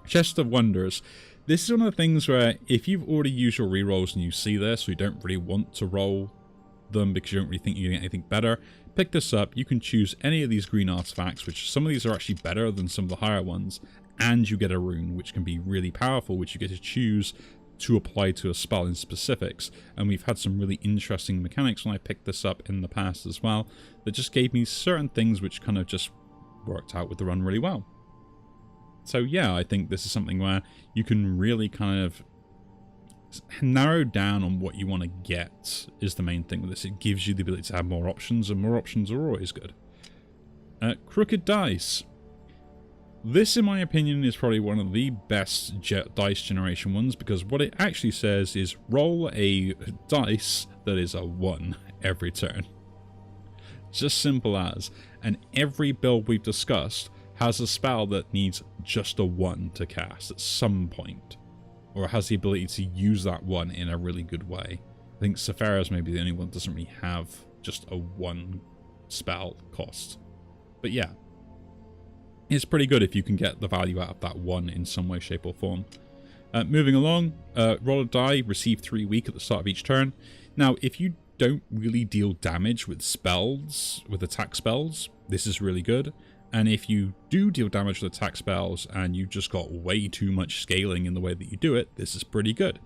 Chest of Wonders. This is one of the things where if you've already used your rerolls and you see this, so you don't really want to roll them because you don't really think you're going to get anything better, pick this up. You can choose any of these green artifacts, which some of these are actually better than some of the higher ones, and you get a rune, which can be really powerful, which you get to choose to apply to a spell in specifics. And we've had some really interesting mechanics when I picked this up in the past as well, that just gave me certain things which kind of just worked out with the run really well. So yeah, I think this is something where you can really kind of narrow down on what you want to get is the main thing with this. It gives you the ability to have more options, and more options are always good. Crooked Dice. This, in my opinion, is probably one of the best dice generation ones, because what it actually says is roll a dice that is a 1 every turn. Just simple as. And every build we've discussed has a spell that needs just a 1 to cast at some point, or has the ability to use that 1 in a really good way. I think Sephira's maybe the only one that doesn't really have just a 1 spell cost. But yeah, it's pretty good if you can get the value out of that 1 in some way, shape or form. Moving along, roll a die, receive 3 weak at the start of each turn. Now, if you don't really deal damage with spells, with attack spells, this is really good. And if you do deal damage with attack spells and you just got way too much scaling in the way that you do it, this is pretty good.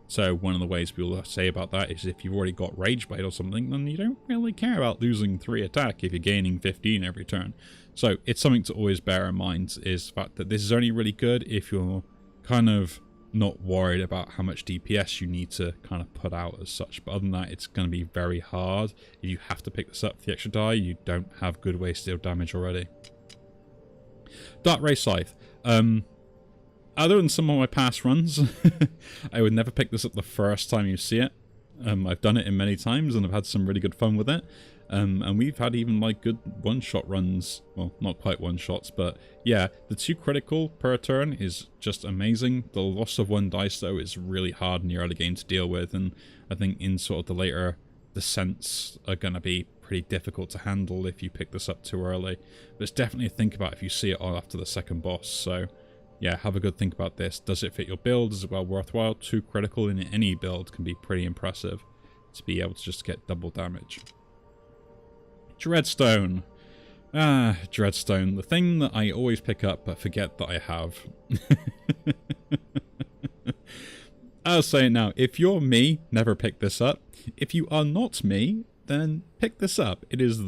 So one of the ways we'll say about that is if you've already got Rage Blade or something, then you don't really care about losing 3 attack if you're gaining 15 every turn. So it's something to always bear in mind, is the fact that this is only really good if you're kind of not worried about how much DPS you need to kind of put out as such. But other than that, it's going to be very hard. If you have to pick this up for the extra die, you don't have good ways to deal damage already. Dark Ray Scythe. Other than some of my past runs, I would never pick this up the first time you see it. I've done it in many times and I've had some really good fun with it. And we've had even like good one-shot runs. Well, not quite one-shots, but yeah, the 2 critical per turn is just amazing. The loss of 1 dice, though, is really hard in the early game to deal with, and I think in sort of the later descents are going to be pretty difficult to handle if you pick this up too early. But it's definitely a think about if you see it all after the second boss. So yeah, have a good think about this. Does it fit your build? Is it well worthwhile? 2 critical in any build can be pretty impressive to be able to just get double damage. Dreadstone. Dreadstone. The thing that I always pick up but forget that I have. I'll say it now. If you're me, never pick this up. If you are not me, then pick this up. It is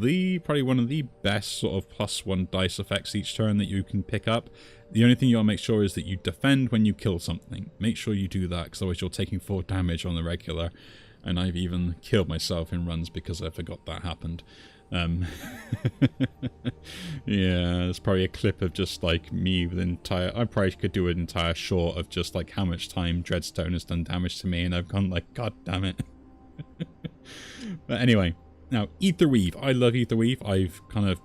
probably one of the best sort of +1 dice effects each turn that you can pick up. The only thing you want to make sure is that you defend when you kill something. Make sure you do that, because otherwise you're taking 4 damage on the regular. And I've even killed myself in runs because I forgot that happened. Yeah, there's probably a clip of just like me with I probably could do an entire short of just like how much time Dreadstone has done damage to me, and I've gone like, god damn it. But anyway, now Aetherweave. I love Aetherweave. I've kind of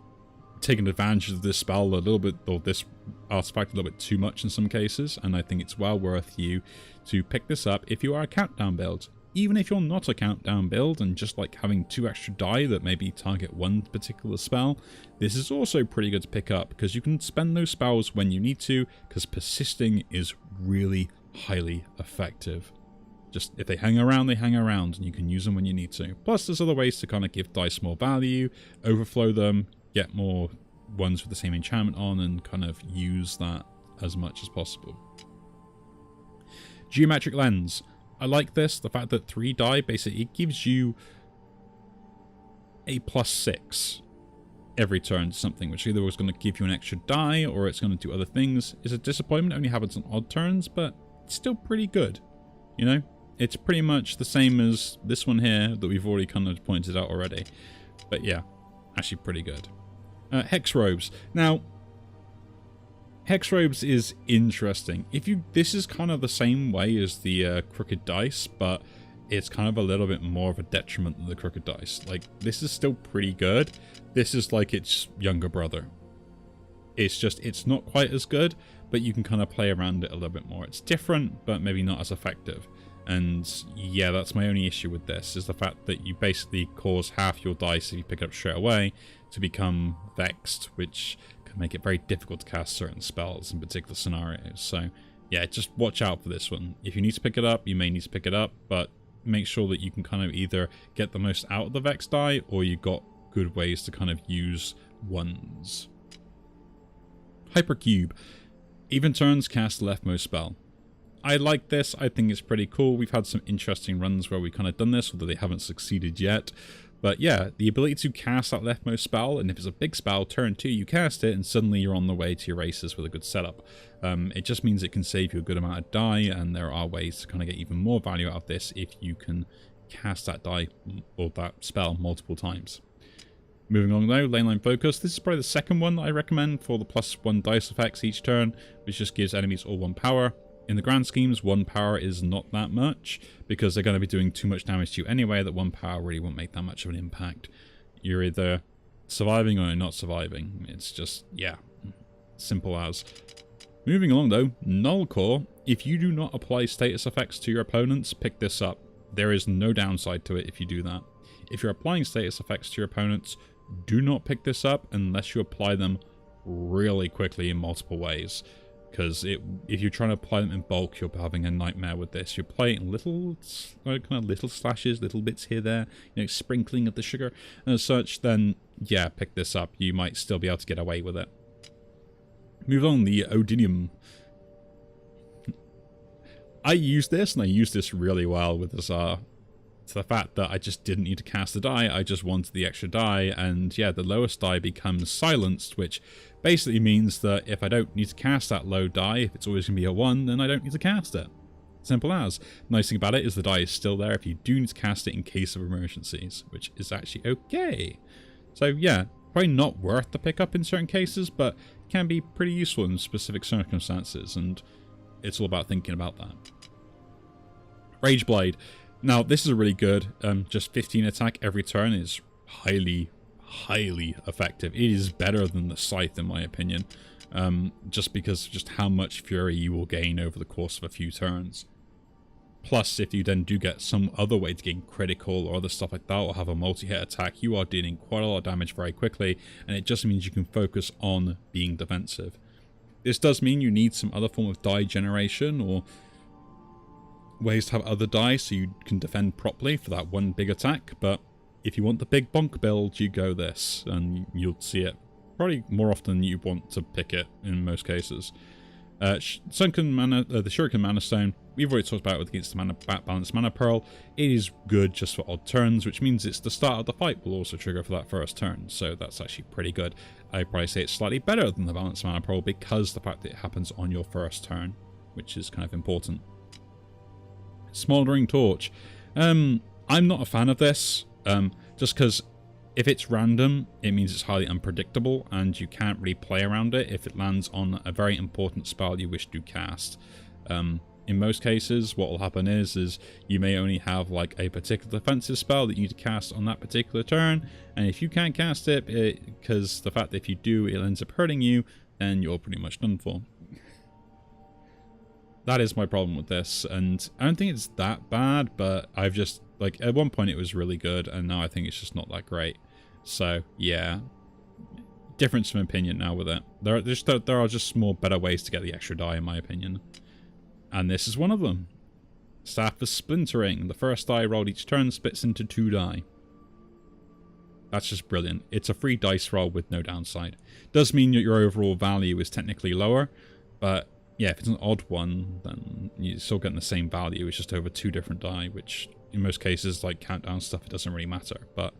taken advantage of this spell a little bit, or this artifact a little bit too much in some cases, and I think it's well worth you to pick this up if you are a countdown build. Even if you're not a countdown build and just like having 2 extra die that maybe target 1 particular spell, this is also pretty good to pick up, because you can spend those spells when you need to, because persisting is really highly effective. Just if they hang around, they hang around, and you can use them when you need to. Plus there's other ways to kind of give dice more value, overflow them, get more ones with the same enchantment on, and kind of use that as much as possible. Geometric Lens. I like this, the fact that 3 die, basically it gives you a +6 every turn to something, which either was going to give you an extra die or it's going to do other things. It's a disappointment, it only happens on odd turns, but it's still pretty good, you know? It's pretty much the same as this one here that we've already kind of pointed out already. But yeah, actually pretty good. Hex Robes. Now, Hex Robes is interesting. This is kind of the same way as the Crooked Dice, but it's kind of a little bit more of a detriment than the Crooked Dice. Like, this is still pretty good. This is like its younger brother. It's just, it's not quite as good, but you can kind of play around it a little bit more. It's different, but maybe not as effective. And yeah, that's my only issue with this, is the fact that you basically cause half your dice, if you pick it up straight away, to become vexed, which can make it very difficult to cast certain spells in particular scenarios. So yeah, just watch out for this one. If you need to pick it up, you may need to pick it up, but make sure that you can kind of either get the most out of the vex die, or you got good ways to kind of use ones. Hypercube. Even turns, cast the leftmost spell. I like this. I think it's pretty cool. We've had some interesting runs where we've kind of done this, although they haven't succeeded yet. But yeah, the ability to cast that leftmost spell, and if it's a big spell, turn 2, you cast it, and suddenly you're on the way to your races with a good setup. It just means it can save you a good amount of die, and there are ways to kind of get even more value out of this if you can cast that die or that spell multiple times. Moving along though, Lane Line Focus. This is probably the second one that I recommend for the +1 dice effects each turn, which just gives enemies all 1 power. In the grand schemes, 1 power is not that much, because they're going to be doing too much damage to you anyway, that 1 power really won't make that much of an impact. You're either surviving or you're not surviving. It's just, yeah, simple as. Moving along though, Null Core. If you do not apply status effects to your opponents, pick this up. There is no downside to it if you do that. If you're applying status effects to your opponents, do not pick this up unless you apply them really quickly in multiple ways. Because if you're trying to apply them in bulk, you're having a nightmare with this. You apply it in little slashes, little bits here, there, you know, sprinkling of the sugar and as such, then yeah, pick this up. You might still be able to get away with it. Move on, the Odinium. I use this, and I use this really well with Azar. To the fact that I just didn't need to cast the die, I just wanted the extra die, and yeah, the lowest die becomes silenced, which basically means that if I don't need to cast that low die, if it's always going to be a 1, then I don't need to cast it. Simple as. Nice thing about it is the die is still there if you do need to cast it in case of emergencies, which is actually okay. So yeah, probably not worth the pickup in certain cases, but can be pretty useful in specific circumstances, and it's all about thinking about that. Rageblade. Now, this is really good. Just 15 attack every turn is highly effective. It is better than the Scythe, in my opinion, just because of just how much fury you will gain over the course of a few turns. Plus, if you then do get some other way to gain critical or other stuff like that, or have a multi-hit attack, you are dealing quite a lot of damage very quickly, and it just means you can focus on being defensive. This does mean you need some other form of die generation, or ways to have other die so you can defend properly for that one big attack, but if you want the big bonk build, you go this, and you'll see it probably more often than you want to pick it in most cases. Sunken Mana, the Shuriken Mana Stone, we've already talked about it against the mana balanced Mana Pearl. It is good just for odd turns, which means it's the start of the fight will also trigger for that first turn, so that's actually pretty good. I'd probably say it's slightly better than the balanced Mana Pearl because the fact that it happens on your first turn, which is kind of important. Smoldering Torch. I'm not a fan of this, just because if it's random, it means it's highly unpredictable, and you can't really play around it if it lands on a very important spell you wish to cast. In most cases, what will happen is you may only have like a particular defensive spell that you need to cast on that particular turn, and if you can't cast it, because the fact that if you do, it ends up hurting you, then you're pretty much done for. That is my problem with this, and I don't think it's that bad, but I've just, like, at one point it was really good, and now I think it's just not that great. So, yeah. Difference from opinion now with it. There are just more better ways to get the extra die, in my opinion. And this is one of them. Staff of Splintering. The first die rolled each turn splits into 2 die. That's just brilliant. It's a free dice roll with no downside. Does mean that your overall value is technically lower, but yeah, if it's an odd one, then you're still getting the same value. It's just over 2 different die, which in most cases, like countdown stuff, it doesn't really matter. But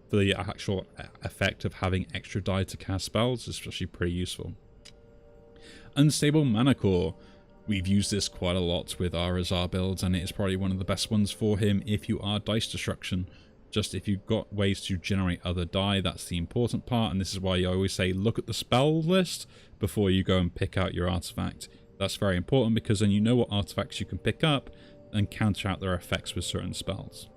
for the actual effect of having extra die to cast spells, it's actually pretty useful. Unstable Mana Core. We've used this quite a lot with our Azar builds, and it is probably one of the best ones for him if you are dice destruction. Just if you've got ways to generate other die, that's the important part, and this is why you always say look at the spell list before you go and pick out your artifact. That's very important because then you know what artifacts you can pick up and counter out their effects with certain spells.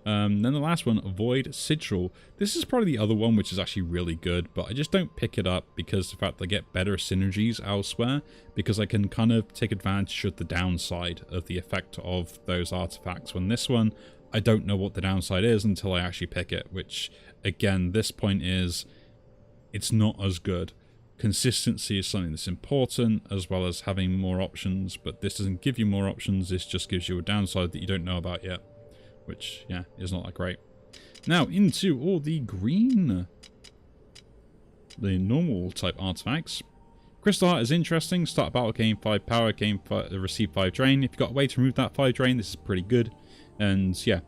Then the last one, Void Sigil. This is probably the other one which is actually really good, but I just don't pick it up because the fact that I get better synergies elsewhere, because I can kind of take advantage of the downside of the effect of those artifacts. When this one, I don't know what the downside is until I actually pick it, which again, this point is, it's not as good. Consistency is something that's important, as well as having more options, but this doesn't give you more options, this just gives you a downside that you don't know about yet. Which, yeah, is not that great. Now, into all the green, the normal type artifacts. Crystal Heart is interesting. Start a battle, gain 5 power, receive 5 drain. If you've got a way to remove that 5 drain, this is pretty good. And, yeah,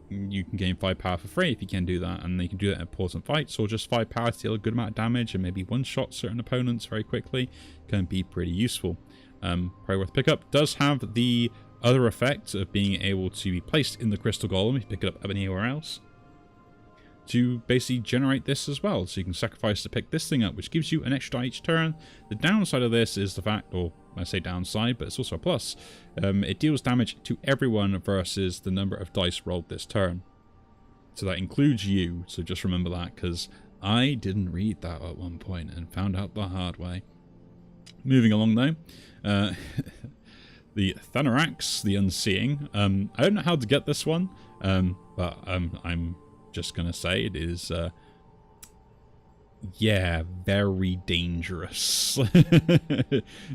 you can gain 5 power for free if you can do that. And you can do that in important fights, or just 5 power to deal a good amount of damage and maybe one-shot certain opponents very quickly. Can be pretty useful. Probably worth pick up. Does have the other effect of being able to be placed in the crystal golem if you pick it up anywhere else, to basically generate this as well. So you can sacrifice to pick this thing up, which gives you an extra die each turn. The downside of this is the fact, or I say downside, but it's also a plus, it deals damage to everyone versus the number of dice rolled this turn. So that includes you, so just remember that, because I didn't read that at one point and found out the hard way. Moving along though, the Thanarax, the Unseeing. I don't know how to get this one, but I'm just going to say it is, yeah, very dangerous.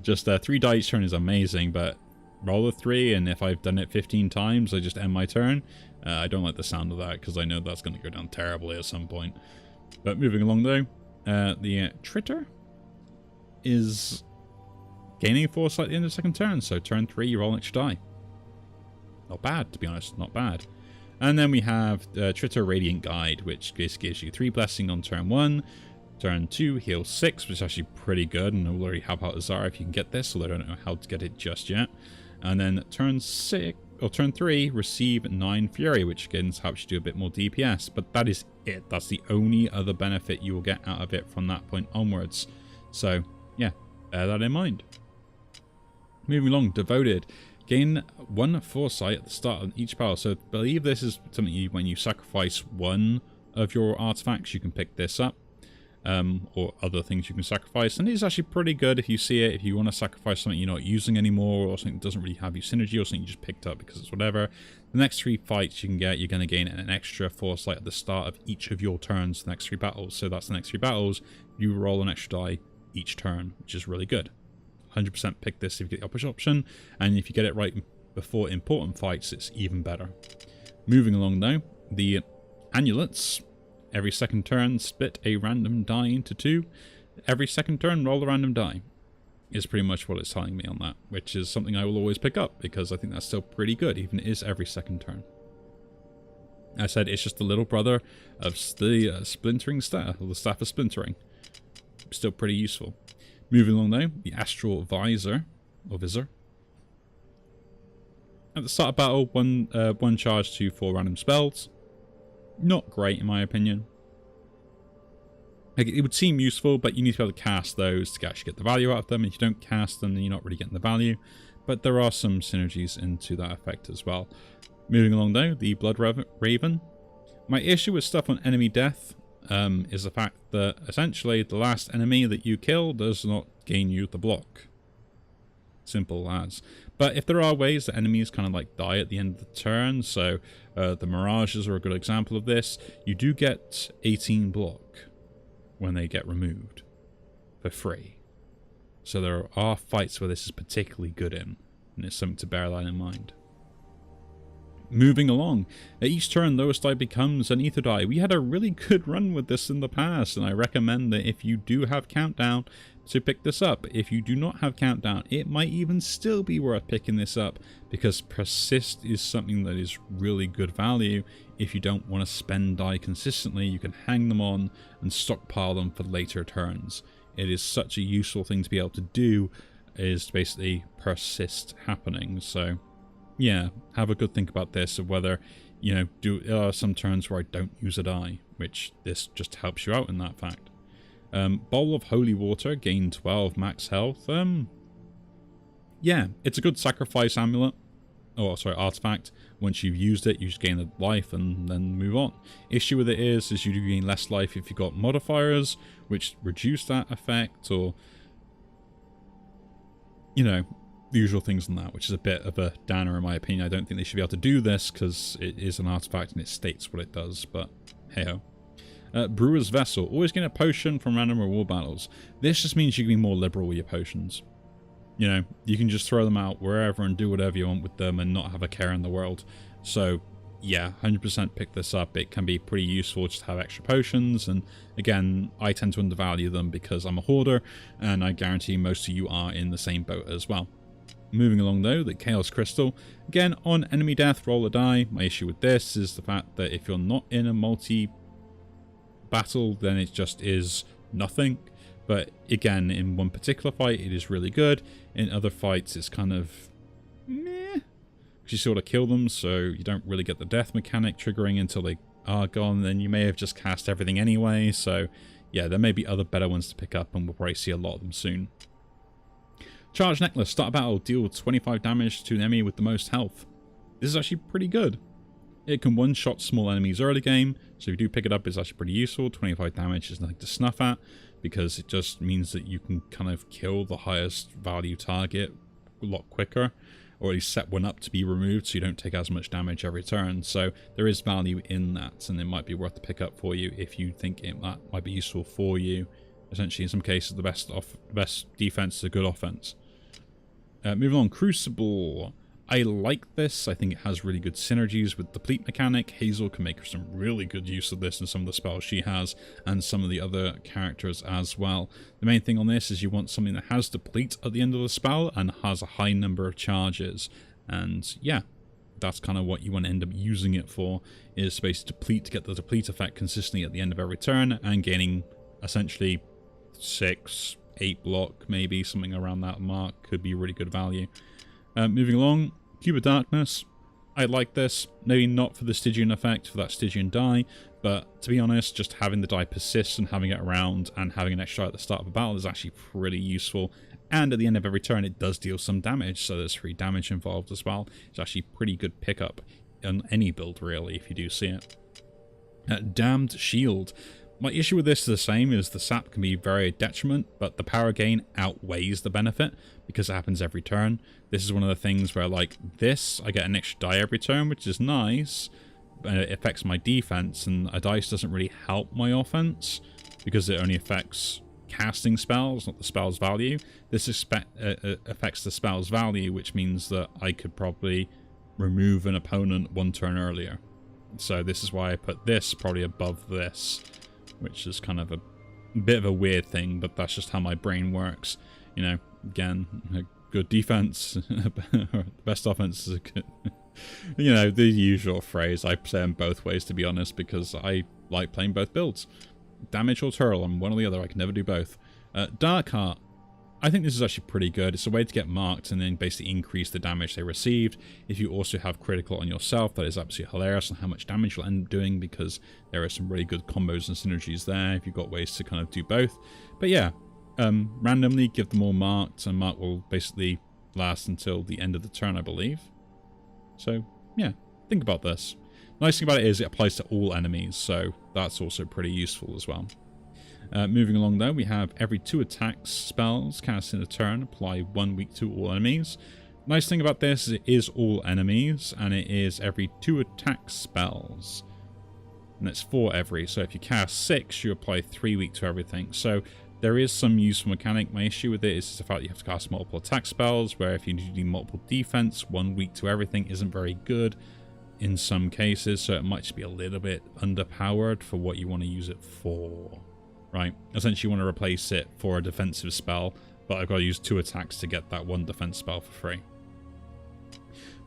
Just 3 die each turn is amazing, but roll a 3, and if I've done it 15 times, I just end my turn. I don't like the sound of that, because I know that's going to go down terribly at some point. But moving along though, the Tritter is gaining foresight at the end of the second turn, so turn 3 you roll an extra die. Not bad, to be honest, not bad. And then we have Tritter Radiant Guide, which basically gives you 3 blessing on turn 1. Turn 2, heal 6, which is actually pretty good, and we'll already have Azara if you can get this, although I don't know how to get it just yet. And then turn 3, receive 9 Fury, which again helps you do a bit more DPS, but that is it. That's the only other benefit you will get out of it from that point onwards. So, yeah, bear that in mind. Moving along, Devoted. Gain 1 foresight at the start of each battle. So I believe this is something when you sacrifice one of your artifacts, you can pick this up. Or other things you can sacrifice. And it's actually pretty good if you see it. If you want to sacrifice something you're not using anymore, or something that doesn't really have you synergy, or something you just picked up because it's whatever. The next 3 fights you can get, you're going to gain an extra foresight at the start of each of your turns, the next 3 battles. So that's the next 3 battles. You roll an extra die each turn, which is really good. 100% pick this if you get the option, and if you get it right before important fights, it's even better. Moving along though, the Amulets. Every second turn, split a random die into 2. Every second turn, roll a random die. Is pretty much what it's telling me on that, which is something I will always pick up, because I think that's still pretty good, even if it is every second turn. I said it's just the little brother of the Splintering Staff, or the Staff of Splintering. Still pretty useful. Moving along though, the Astral Visor, or Visor. At the start of battle, one charge to 4 random spells. Not great in my opinion. Like, it would seem useful, but you need to be able to cast those to actually get the value out of them. If you don't cast them, then you're not really getting the value. But there are some synergies into that effect as well. Moving along though, the Blood Raven. My issue with stuff on enemy death is the fact that essentially the last enemy that you kill does not gain you the block. Simple as. But if there are ways that enemies kind of like die at the end of the turn, so the Mirages are a good example of this, you do get 18 block when they get removed for free. So there are fights where this is particularly good in, and it's something to bear that in mind. Moving along, at each turn lowest die becomes an ether die. We had a really good run with this in the past, and I recommend that if you do have countdown to pick this up. If you do not have countdown, it might even still be worth picking this up, because persist is something that is really good value. If you don't want to spend die consistently, you can hang them on and stockpile them for later turns. It is such a useful thing to be able to do, is basically persist happening. So yeah, have a good think about this, of whether, you know, there are some turns where I don't use a die, which this just helps you out in that fact. Bowl of Holy Water, gain 12 max health. Yeah, it's a good sacrifice amulet. or sorry, artifact. Once you've used it, you just gain a life and then move on. Issue with it is you do gain less life if you've got modifiers, which reduce that effect, or, you know, the usual things on that, which is a bit of a downer in my opinion. I don't think they should be able to do this because it is an artifact and it states what it does, but hey-ho. Brewer's Vessel. Always get a potion from random reward battles. This just means you can be more liberal with your potions. You know, you can just throw them out wherever and do whatever you want with them and not have a care in the world. So, yeah, 100% pick this up. It can be pretty useful just to have extra potions. And again, I tend to undervalue them because I'm a hoarder, and I guarantee most of you are in the same boat as well. Moving along though, the Chaos Crystal. Again, on enemy death, roll a die. My issue with this is the fact that if you're not in a multi-battle, then it just is nothing. But again, in one particular fight, it is really good. In other fights, it's kind of meh. Because you sort of kill them, so you don't really get the death mechanic triggering until they are gone. Then you may have just cast everything anyway. So yeah, there may be other better ones to pick up, and we'll probably see a lot of them soon. Charge Necklace. Start a battle, deal 25 damage to an enemy with the most health. This is actually pretty good. It can one-shot small enemies early game, so if you do pick it up, it's actually pretty useful. 25 damage is nothing to snuff at, because it just means that you can kind of kill the highest value target a lot quicker, or at least set one up to be removed so you don't take as much damage every turn. So there is value in that, and it might be worth the pick up for you if you think that might be useful for you. Essentially, in some cases, the best defense is a good offense. Moving on, Crucible. I like this. I think it has really good synergies with the Deplete mechanic. Hazel can make some really good use of this in some of the spells she has, and some of the other characters as well. The main thing on this is you want something that has Deplete at the end of the spell and has a high number of charges. And yeah, that's kind of what you want to end up using it for, is basically Deplete to get the Deplete effect consistently at the end of every turn, and gaining essentially 6, 8 block, maybe something around that mark could be really good value. Moving along, Cube of Darkness. I like this, maybe not for the Stygian effect, for that Stygian die, but to be honest, just having the die persist and having it around and having an extra at the start of a battle is actually pretty useful. And at the end of every turn, it does deal some damage, so there's free damage involved as well. It's actually pretty good pickup on any build, really, if you do see it. Damned Shield. My issue with this is the same, is the sap can be very detriment, but the power gain outweighs the benefit because it happens every turn. This is one of the things where, like this, I get an extra die every turn, which is nice, but it affects my defense, and a dice doesn't really help my offense because it only affects casting spells, not the spell's value. This affects the spell's value, which means that I could probably remove an opponent one turn earlier. So this is why I put this probably above this, which is kind of a bit of a weird thing, but that's just how my brain works. You know, again, a good defense, the best offense is a good... You know, the usual phrase. I say them both ways, to be honest, because I like playing both builds. Damage or Turl, I'm one or the other, I can never do both. Dark Heart. I think this is actually pretty good. It's a way to get marked and then basically increase the damage they received. If you also have critical on yourself, that is absolutely hilarious on how much damage you'll end up doing, because there are some really good combos and synergies there if you've got ways to kind of do both. But yeah, randomly give them all marked, and mark will basically last until the end of the turn, I believe. So yeah, think about this. Nice thing about it is it applies to all enemies, so that's also pretty useful as well. Moving along though, we have every 2 attacks spells cast in a turn apply 1 week to all enemies. Nice thing about this is it is all enemies, and it is every 2 attack spells. And it's 4 every, so if you cast 6, you apply 3 week to everything. So there is some useful mechanic. My issue with it is the fact that you have to cast multiple attack spells, where if you do multiple defense, 1 week to everything isn't very good in some cases, so it might just be a little bit underpowered for what you want to use it for. Right, essentially you want to replace it for a defensive spell, but I've got to use 2 attacks to get that 1 defense spell for free.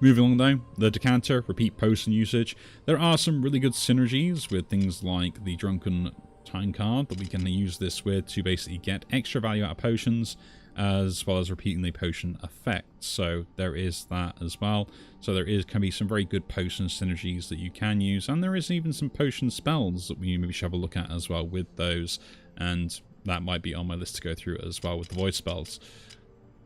Moving on though, the Decanter, repeat potion usage. There are some really good synergies with things like the Drunken Time card that we can use this with to basically get extra value out of potions, as well as repeating the potion effect. So there is that as well. So there can be some very good potion synergies that you can use, and there is even some potion spells that we maybe should have a look at as well with those, and that might be on my list to go through as well with the void spells.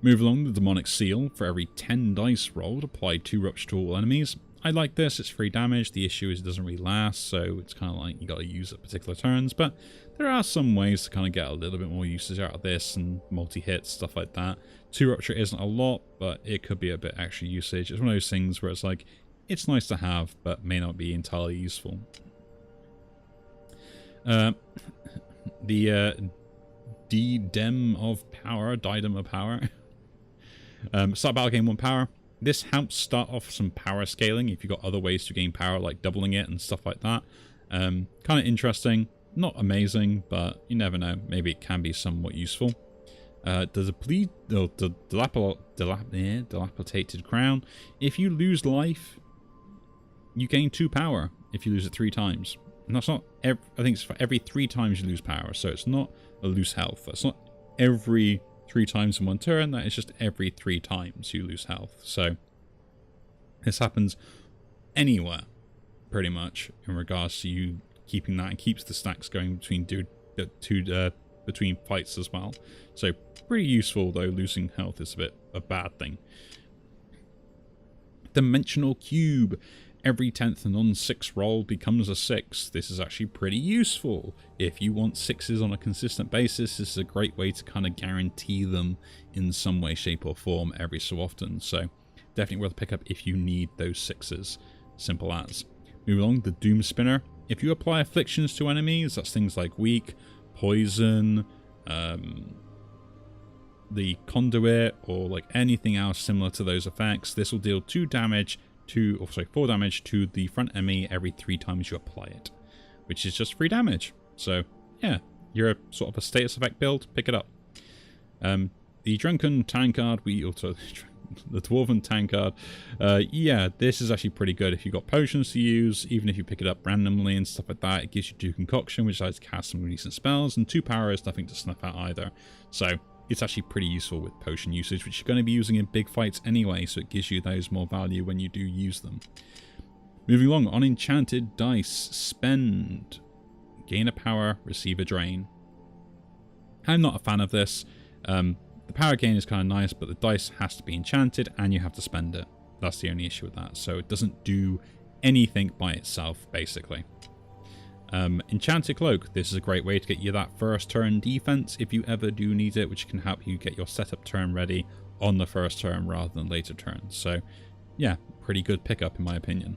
Move along the Demonic Seal. For every 10 dice rolled, apply 2 Rupture to all enemies. I like this, it's free damage. The issue is it doesn't really last, so it's kind of like you got to use it particular turns, but there are some ways to kind of get a little bit more usage out of this and multi-hits, stuff like that. 2 Rupture isn't a lot, but it could be a bit extra usage. It's one of those things where it's like, it's nice to have, but may not be entirely useful. The Diadem of Power. Start battle, gain 1 power. This helps start off some power scaling if you've got other ways to gain power, like doubling it and stuff like that. Kind of interesting. Not amazing, but you never know. Maybe it can be somewhat useful. There's a dilapidated crown. If you lose life, you gain 2 power if you lose it 3 times. And that's not, I think it's for every 3 times you lose power. So it's not a lose health. That's not every 3 times in 1 turn. That is just every 3 times you lose health. So this happens anywhere, pretty much, in regards to you keeping that, and keeps the stacks going between fights as well. So pretty useful, though losing health is a bad thing. Dimensional Cube. Every 10th non-6 roll becomes a 6. This is actually pretty useful. If you want 6s on a consistent basis, this is a great way to kind of guarantee them in some way, shape or form every so often. So definitely worth a pickup if you need those 6s. Simple as. Moving along, the Doom Spinner. If you apply afflictions to enemies, that's things like weak, poison, the conduit, or like anything else similar to those effects, this will deal 4 damage to the front enemy every 3 times you apply it, which is just free damage. So yeah, you're a sort of a status effect build, pick it up. The Drunken Tankard, the Dwarven Tankard, yeah, this is actually pretty good if you've got potions to use. Even if you pick it up randomly and stuff like that, it gives you 2 concoction, which allows to cast some decent spells, and 2 power is nothing to snuff at either. So it's actually pretty useful with potion usage, which you're going to be using in big fights anyway, so it gives you those more value when you do use them. Moving along, on Enchanted Dice, spend. Gain a power, receive a drain. I'm not a fan of this. The power gain is kind of nice, but the dice has to be enchanted and you have to spend it. That's the only issue with that. So it doesn't do anything by itself, basically. Enchanted Cloak. This is a great way to get you that first turn defense if you ever do need it, which can help you get your setup turn ready on the first turn rather than later turns. So yeah, pretty good pickup in my opinion.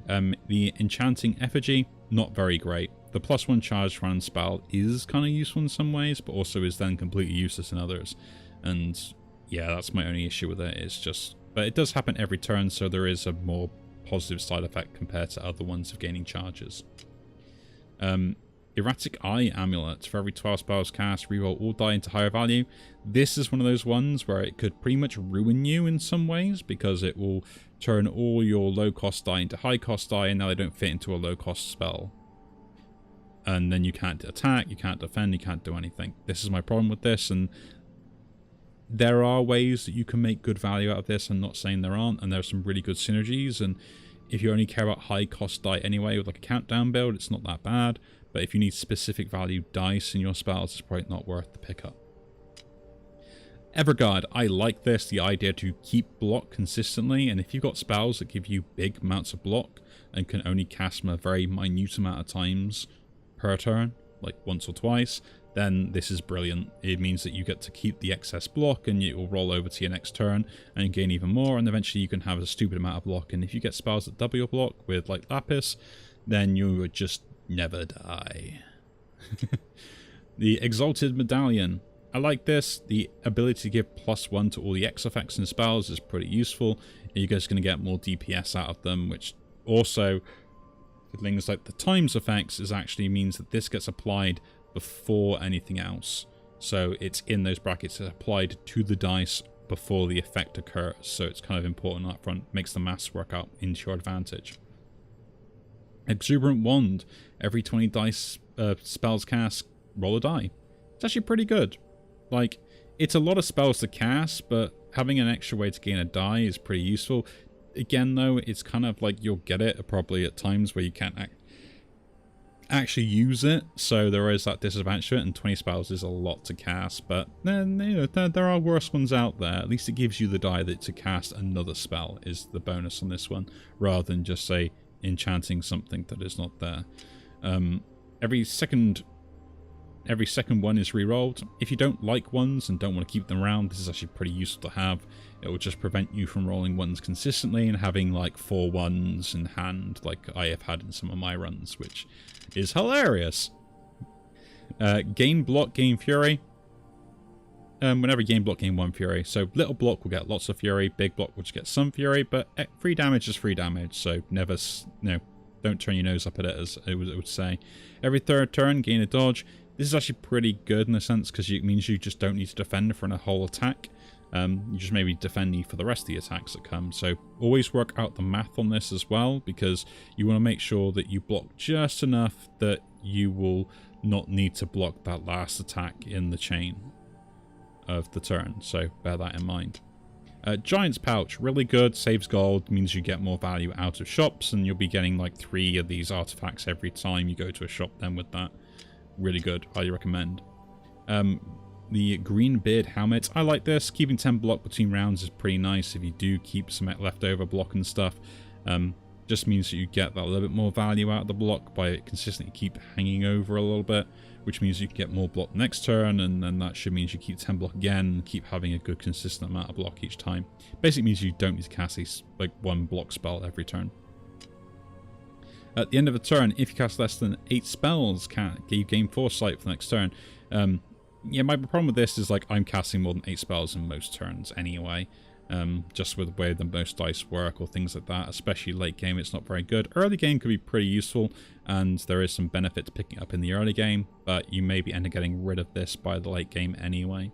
The Enchanting Effigy, not very great. The +1 charge run spell is kind of useful in some ways, but also is then completely useless in others. And yeah, that's my only issue with it. It's just, but it does happen every turn, so there is a more positive side effect compared to other ones of gaining charges. Erratic Eye Amulet. For every 12 spells cast, reroll all die into higher value. This is one of those ones where it could pretty much ruin you in some ways, because it will turn all your low cost die into high cost die, and now they don't fit into a low cost spell. And then you can't attack, you can't defend, you can't do anything. This is my problem with this, and there are ways that you can make good value out of this. I'm not saying there aren't, and there are some really good synergies, and if you only care about high cost die anyway with like a countdown build, it's not that bad. But if you need specific value dice in your spells, it's probably not worth the pickup. Everguard, I like this, the idea to keep block consistently, and if you've got spells that give you big amounts of block and can only cast them a very minute amount of times per turn, like once or twice, then this is brilliant. It means that you get to keep the excess block and it will roll over to your next turn and gain even more, and eventually you can have a stupid amount of block, and if you get spells that double your block with like Lapis, then you would just never die. The Exalted Medallion. I like this. The ability to give +1 to all the X effects and spells is pretty useful. You're just going to get more DPS out of them, which also, things like the times effects is actually means that this gets applied before anything else. So it's in those brackets, it's applied to the dice before the effect occurs. So it's kind of important up front, makes the maths work out into your advantage. Exuberant Wand. Every 20 dice spells cast, roll a die. It's actually pretty good. Like, it's a lot of spells to cast, but having an extra way to gain a die is pretty useful. Again, though, it's kind of like you'll get it probably at times where you can't actually use it, so there is that disadvantage to it, and 20 spells is a lot to cast, but then, you know, there are worse ones out there. At least it gives you the die that to cast another spell is the bonus on this one, rather than just, say, enchanting something that is not there. Every second one is rerolled. If you don't like ones and don't want to keep them around, this is actually pretty useful to have. It will just prevent you from rolling ones consistently and having like 4 ones in hand like I have had in some of my runs, which is hilarious. Gain block, gain fury. Whenever you gain block, gain 1 fury. So little block will get lots of fury, big block will just get some fury, but free damage is free damage, so never, don't turn your nose up at it, as it would say. Every third turn, gain a dodge. This is actually pretty good in a sense, because it means you just don't need to defend for a whole attack. You just maybe defending for the rest of the attacks that come. So always work out the math on this as well, because you want to make sure that you block just enough that you will not need to block that last attack in the chain of the turn. So bear that in mind. Giant's Pouch, really good, saves gold, means you get more value out of shops, and you'll be getting like 3 of these artifacts every time you go to a shop then with that. Really good, highly recommend. The Green Beard Helmet, I like this. Keeping 10 block between rounds is pretty nice if you do keep some leftover block and stuff. Just means that you get that little bit more value out of the block by consistently keep hanging over a little bit, which means you can get more block next turn, and then that should mean you keep 10 block again and keep having a good consistent amount of block each time. Basically means you don't need to cast like 1 block spell every turn. At the end of a turn, if you cast less than 8 spells, you gain Foresight for the next turn. Yeah, my problem with this is like I'm casting more than 8 spells in most turns anyway. Just with the way the most dice work or things like that, especially late game, it's not very good. Early game could be pretty useful, and there is some benefit to picking it up in the early game, but you maybe end up getting rid of this by the late game anyway.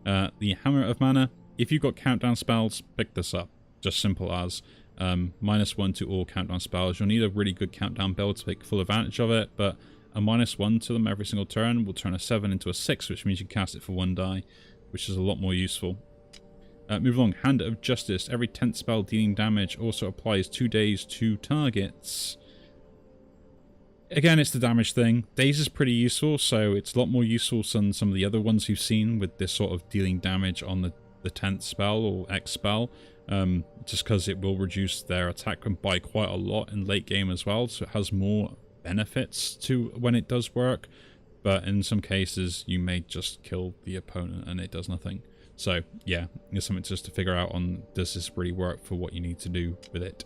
The Hammer of Mana, if you've got countdown spells, pick this up. Just simple as -1 to all countdown spells. You'll need a really good countdown build to take full advantage of it, but a -1 to them every single turn will turn a 7 into a 6, which means you cast it for 1 die, which is a lot more useful. Move along. Hand of Justice. Every 10th spell dealing damage also applies 2 days to targets. Again, it's the damage thing. Days is pretty useful, so it's a lot more useful than some of the other ones you've seen with this sort of dealing damage on the 10th spell or X spell. Just because it will reduce their attack by quite a lot in late game as well, so it has more benefits to when it does work, but in some cases you may just kill the opponent and it does nothing. So yeah, it's something just to figure out on, does this really work for what you need to do with it.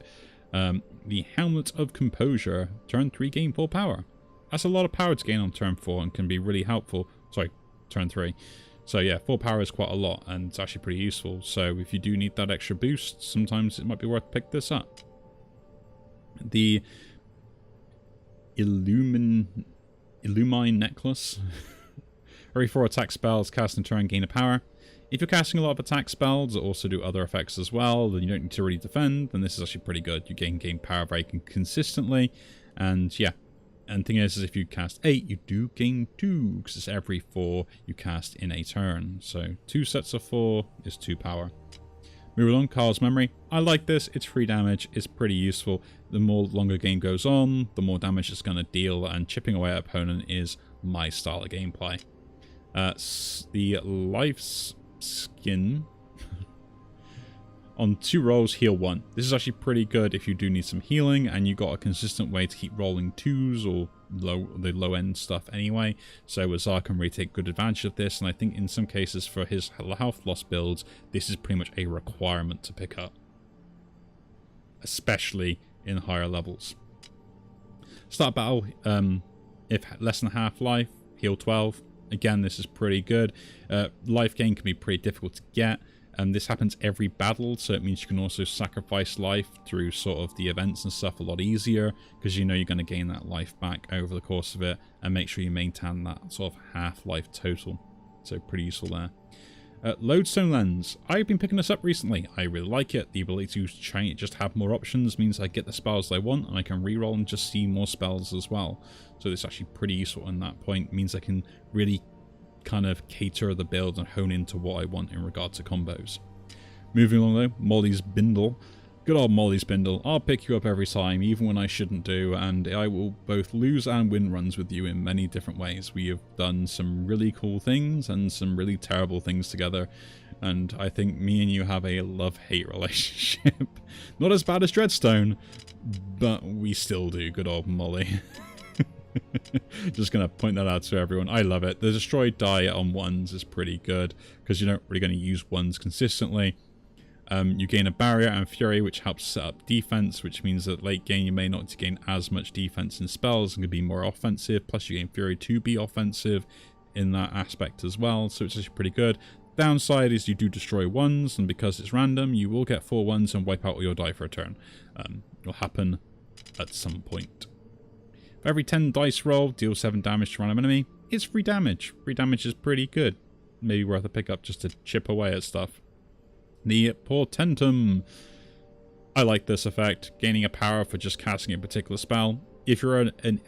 The Helmet of Composure, turn 3 gain 4 power. That's a lot of power to gain on turn 4 and can be really helpful. Sorry, turn 3. So yeah, 4 power is quite a lot and it's actually pretty useful. So if you do need that extra boost, sometimes it might be worth picking this up. The Illumine Necklace. Every 4 attack spells cast in turn gain a power. If you're casting a lot of attack spells that also do other effects as well, then you don't need to really defend, then this is actually pretty good. You gain power very consistently, and yeah. And the thing is if you cast 8, you do gain 2, because it's every 4 you cast in a turn. So 2 sets of 4 is 2 power. Move along, Carl's Memory. I like this, it's free damage, it's pretty useful. The more longer game goes on, the more damage it's going to deal, and chipping away at opponent is my style of gameplay. The Life's Skin. On 2 rolls, heal 1. This is actually pretty good if you do need some healing and you got a consistent way to keep rolling 2s or the low end stuff anyway. So Azar can really take good advantage of this, and I think in some cases for his health loss builds, this is pretty much a requirement to pick up, especially in higher levels. Start battle, if less than half life, heal 12. Again, this is pretty good. Life gain can be pretty difficult to get. This happens every battle, so it means you can also sacrifice life through sort of the events and stuff a lot easier, because you know you're going to gain that life back over the course of it, and make sure you maintain that sort of half-life total. So pretty useful there. Lodestone Lens. I've been picking this up recently. I really like it. The ability to just have more options means I get the spells I want, and I can reroll and just see more spells as well. So it's actually pretty useful in that point. It means I can really kind of cater the build and hone into what I want in regard to combos. Moving along though, Molly's Bindle. Good old Molly Spindle. I'll pick you up every time, even when I shouldn't do, and I will both lose and win runs with you in many different ways. We have done some really cool things and some really terrible things together, and I think me and you have a love-hate relationship. Not as bad as Dreadstone, but we still do. Good old Molly. Just going to point that out to everyone. I love it. The destroyed die on ones is pretty good, because you're not really going to use ones consistently. You gain a barrier and fury, which helps set up defense, which means that late game you may not gain as much defense in spells and can be more offensive. Plus you gain fury to be offensive in that aspect as well, so it's actually pretty good. Downside is you do destroy ones, and because it's random, you will get 4 ones and wipe out all your die for a turn. It'll happen at some point. For every 10 dice roll, deal 7 damage to random enemy. It's free damage. Free damage is pretty good. Maybe worth a pickup just to chip away at stuff. The Portentum. I like this effect, gaining a power for just casting a particular spell. If you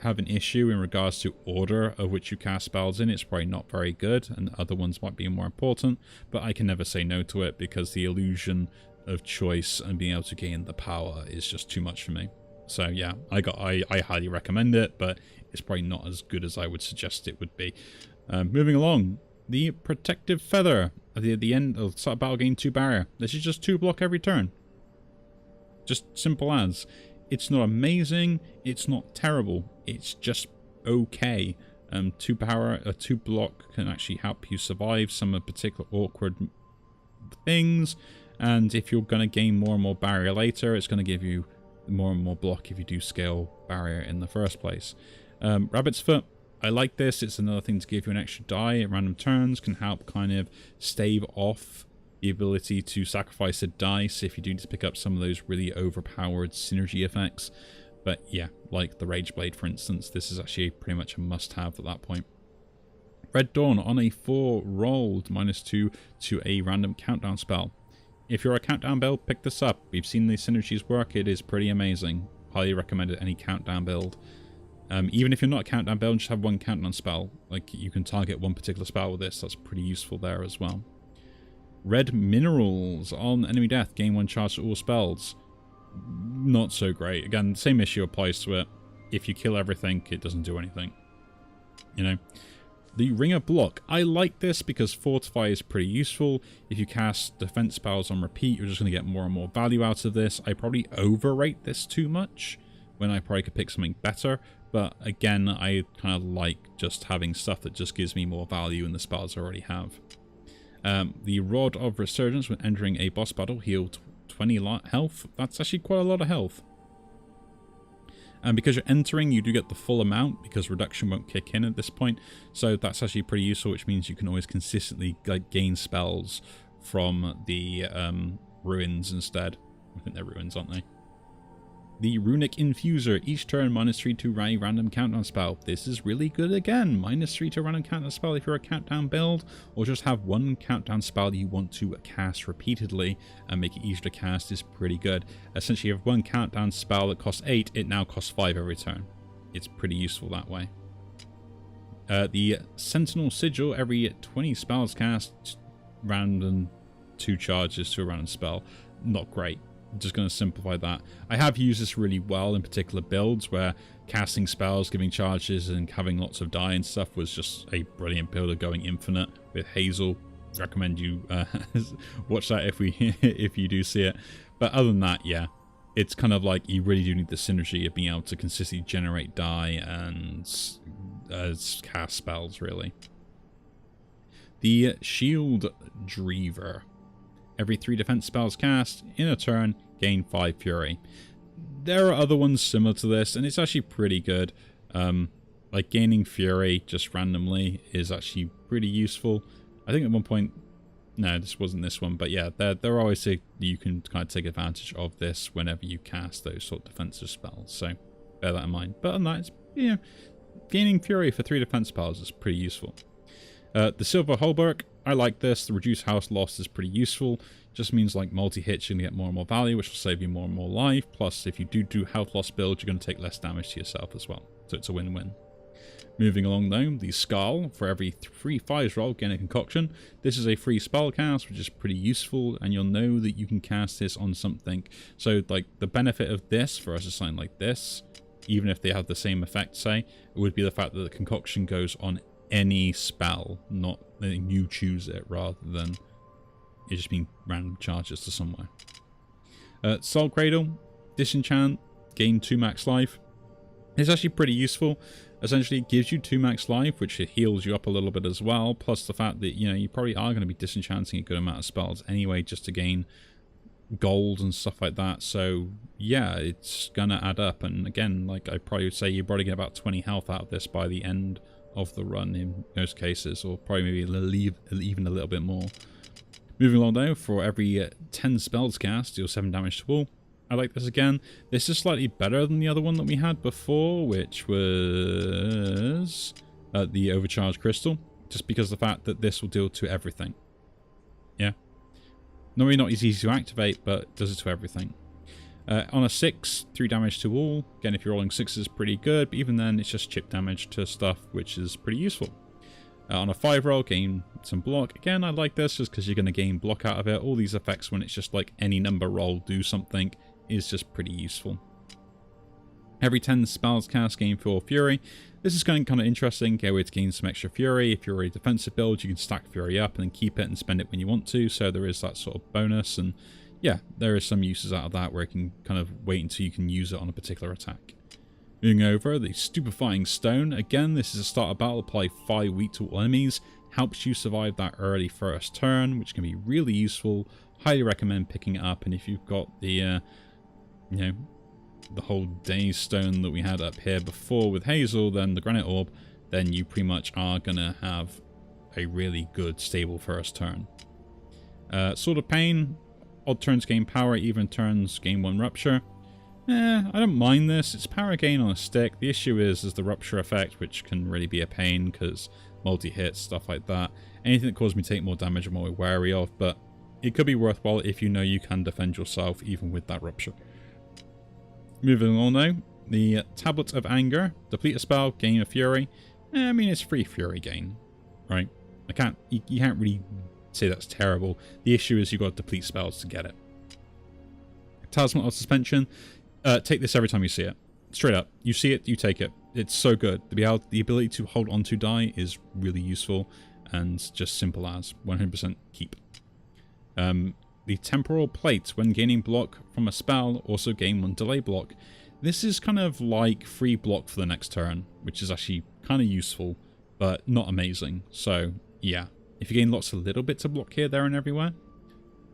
have an issue in regards to order of which you cast spells in, it's probably not very good, and other ones might be more important, but I can never say no to it because the illusion of choice and being able to gain the power is just too much for me. So yeah, I highly recommend it, but it's probably not as good as I would suggest it would be. Moving along, the Protective Feather. At the end of start battle, gain 2 barrier. This is just 2 block every turn. Just simple as. It's not amazing. It's not terrible. It's just okay. 2 power, 2 block can actually help you survive some of particular awkward things. And if you're going to gain more and more barrier later, it's going to give you more and more block if you do scale barrier in the first place. Rabbit's Foot. I like this. It's another thing to give you an extra die at random turns. Can help kind of stave off the ability to sacrifice a dice if you do need to pick up some of those really overpowered synergy effects. But yeah, like the Rage Blade, for instance, this is actually pretty much a must-have at that point. Red Dawn on a 4 rolled -2 to a random countdown spell. If you're a countdown build, pick this up. We've seen these synergies work. It is pretty amazing. Highly recommend it any countdown build. Even if you're not a countdown build, just have 1 countdown spell. Like, you can target 1 particular spell with this. That's pretty useful there as well. Red Minerals on enemy death. Gain 1 charge to all spells. Not so great. Again, the same issue applies to it. If you kill everything, it doesn't do anything. You know? The Ring of Block. I like this because Fortify is pretty useful. If you cast defense spells on repeat, you're just going to get more and more value out of this. I probably overrate this too much when I probably could pick something better. But again, I kind of like just having stuff that just gives me more value in the spells I already have. The Rod of Resurgence, when entering a boss battle, heal 20 health. That's actually quite a lot of health. And because you're entering, you do get the full amount, because reduction won't kick in at this point. So that's actually pretty useful, which means you can always consistently gain spells from the ruins instead. I think they're ruins, aren't they? The Runic Infuser. Each turn, -3 to a random countdown spell. This is really good again. -3 to a random countdown spell if you're a countdown build, or just have 1 countdown spell you want to cast repeatedly and make it easier to cast is pretty good. Essentially, you have 1 countdown spell that costs 8, it now costs 5 every turn. It's pretty useful that way. The Sentinel Sigil. Every 20 spells cast, random 2 charges to a random spell. Not great. Just going to simplify that. I have used this really well in particular builds where casting spells, giving charges, and having lots of die and stuff was just a brilliant build of going infinite with Hazel. Recommend you watch that if you do see it. But other than that, yeah, it's kind of like you really do need the synergy of being able to consistently generate die and cast spells, really. The Shield Dreaver. Every 3 defense spells cast in a turn, gain 5 fury. There are other ones similar to this, and it's actually pretty good. Like gaining fury just randomly is actually pretty useful. I think at one point, no, this wasn't this one, but yeah, there are always you can kind of take advantage of this whenever you cast those sort of defensive spells. So bear that in mind. But other than that, it's, yeah, gaining fury for 3 defense spells is pretty useful. The Silver Hallberg. I like this. The reduced house loss is pretty useful. Just means like multi-hits, you're going to get more and more value, which will save you more and more life. Plus, if you do health loss builds, you're going to take less damage to yourself as well. So it's a win-win. Moving along though, the Skull, for every 3 fires roll, gain a concoction. This is a free spell cast, which is pretty useful, and you'll know that you can cast this on something. So like the benefit of this versus something like this, even if they have the same effect, say, it would be the fact that the concoction goes on any spell, not that you choose it, rather than it just being random charges to somewhere. Soul Cradle, disenchant, gain 2 max life. It's actually pretty useful. Essentially, it gives you 2 max life, which it heals you up a little bit as well, plus the fact that, you know, you probably are going to be disenchanting a good amount of spells anyway, just to gain gold and stuff like that. So yeah, it's gonna add up, and again, like I probably would say, you probably get about 20 health out of this by the end of the run in most cases, or probably maybe even a little bit more. Moving along though, for every 10 spells cast, deal 7 damage to all. I like this again. This is slightly better than the other one that we had before, which was the Overcharged Crystal, just because of the fact that this will deal to everything. Yeah. Normally not as easy to activate, but it does it to everything. On a 6, 3 damage to all. Again, if you're rolling 6s is pretty good, but even then it's just chip damage to stuff, which is pretty useful. On a 5 roll, gain some block. Again, I like this just because you're going to gain block out of it. All these effects, when it's just like any number roll, do something, is just pretty useful. Every 10 spells cast, gain 4 Fury. This is kind of interesting. Get a way to gain some extra Fury. If you're a defensive build, you can stack Fury up and then keep it and spend it when you want to. So there is that sort of bonus. And yeah, there is some uses out of that where you can kind of wait until you can use it on a particular attack. Moving over, the Stupefying Stone. Again, this is a starter battle. Apply 5 weak to all enemies. Helps you survive that early first turn, which can be really useful. Highly recommend picking it up. And if you've got the, you know, the whole Daze Stone that we had up here before with Hazel, then the Granite Orb, then you pretty much are going to have a really good, stable first turn. Sword of Pain. Odd turns gain power, even turns gain 1 Rupture. I don't mind this. It's power gain on a stick. The issue is the Rupture effect, which can really be a pain because multi-hits, stuff like that. Anything that causes me to take more damage I'm always wary of, but it could be worthwhile if you know you can defend yourself even with that Rupture. Moving on now, the Tablet of Anger. Deplete a spell, gain a Fury. I mean, it's free Fury gain, right? You can't really say that's terrible. The issue is you've got to deplete spells to get it. Talisman of Suspension. Take this every time you see it. Straight up. You see it, you take it. It's so good. The ability to hold onto die is really useful and just simple as 100% keep. The Temporal Plate. When gaining block from a spell, also gain 1 delay block. This is kind of like free block for the next turn, which is actually kind of useful, but not amazing. So, yeah. If you gain lots of little bits of block here, there, and everywhere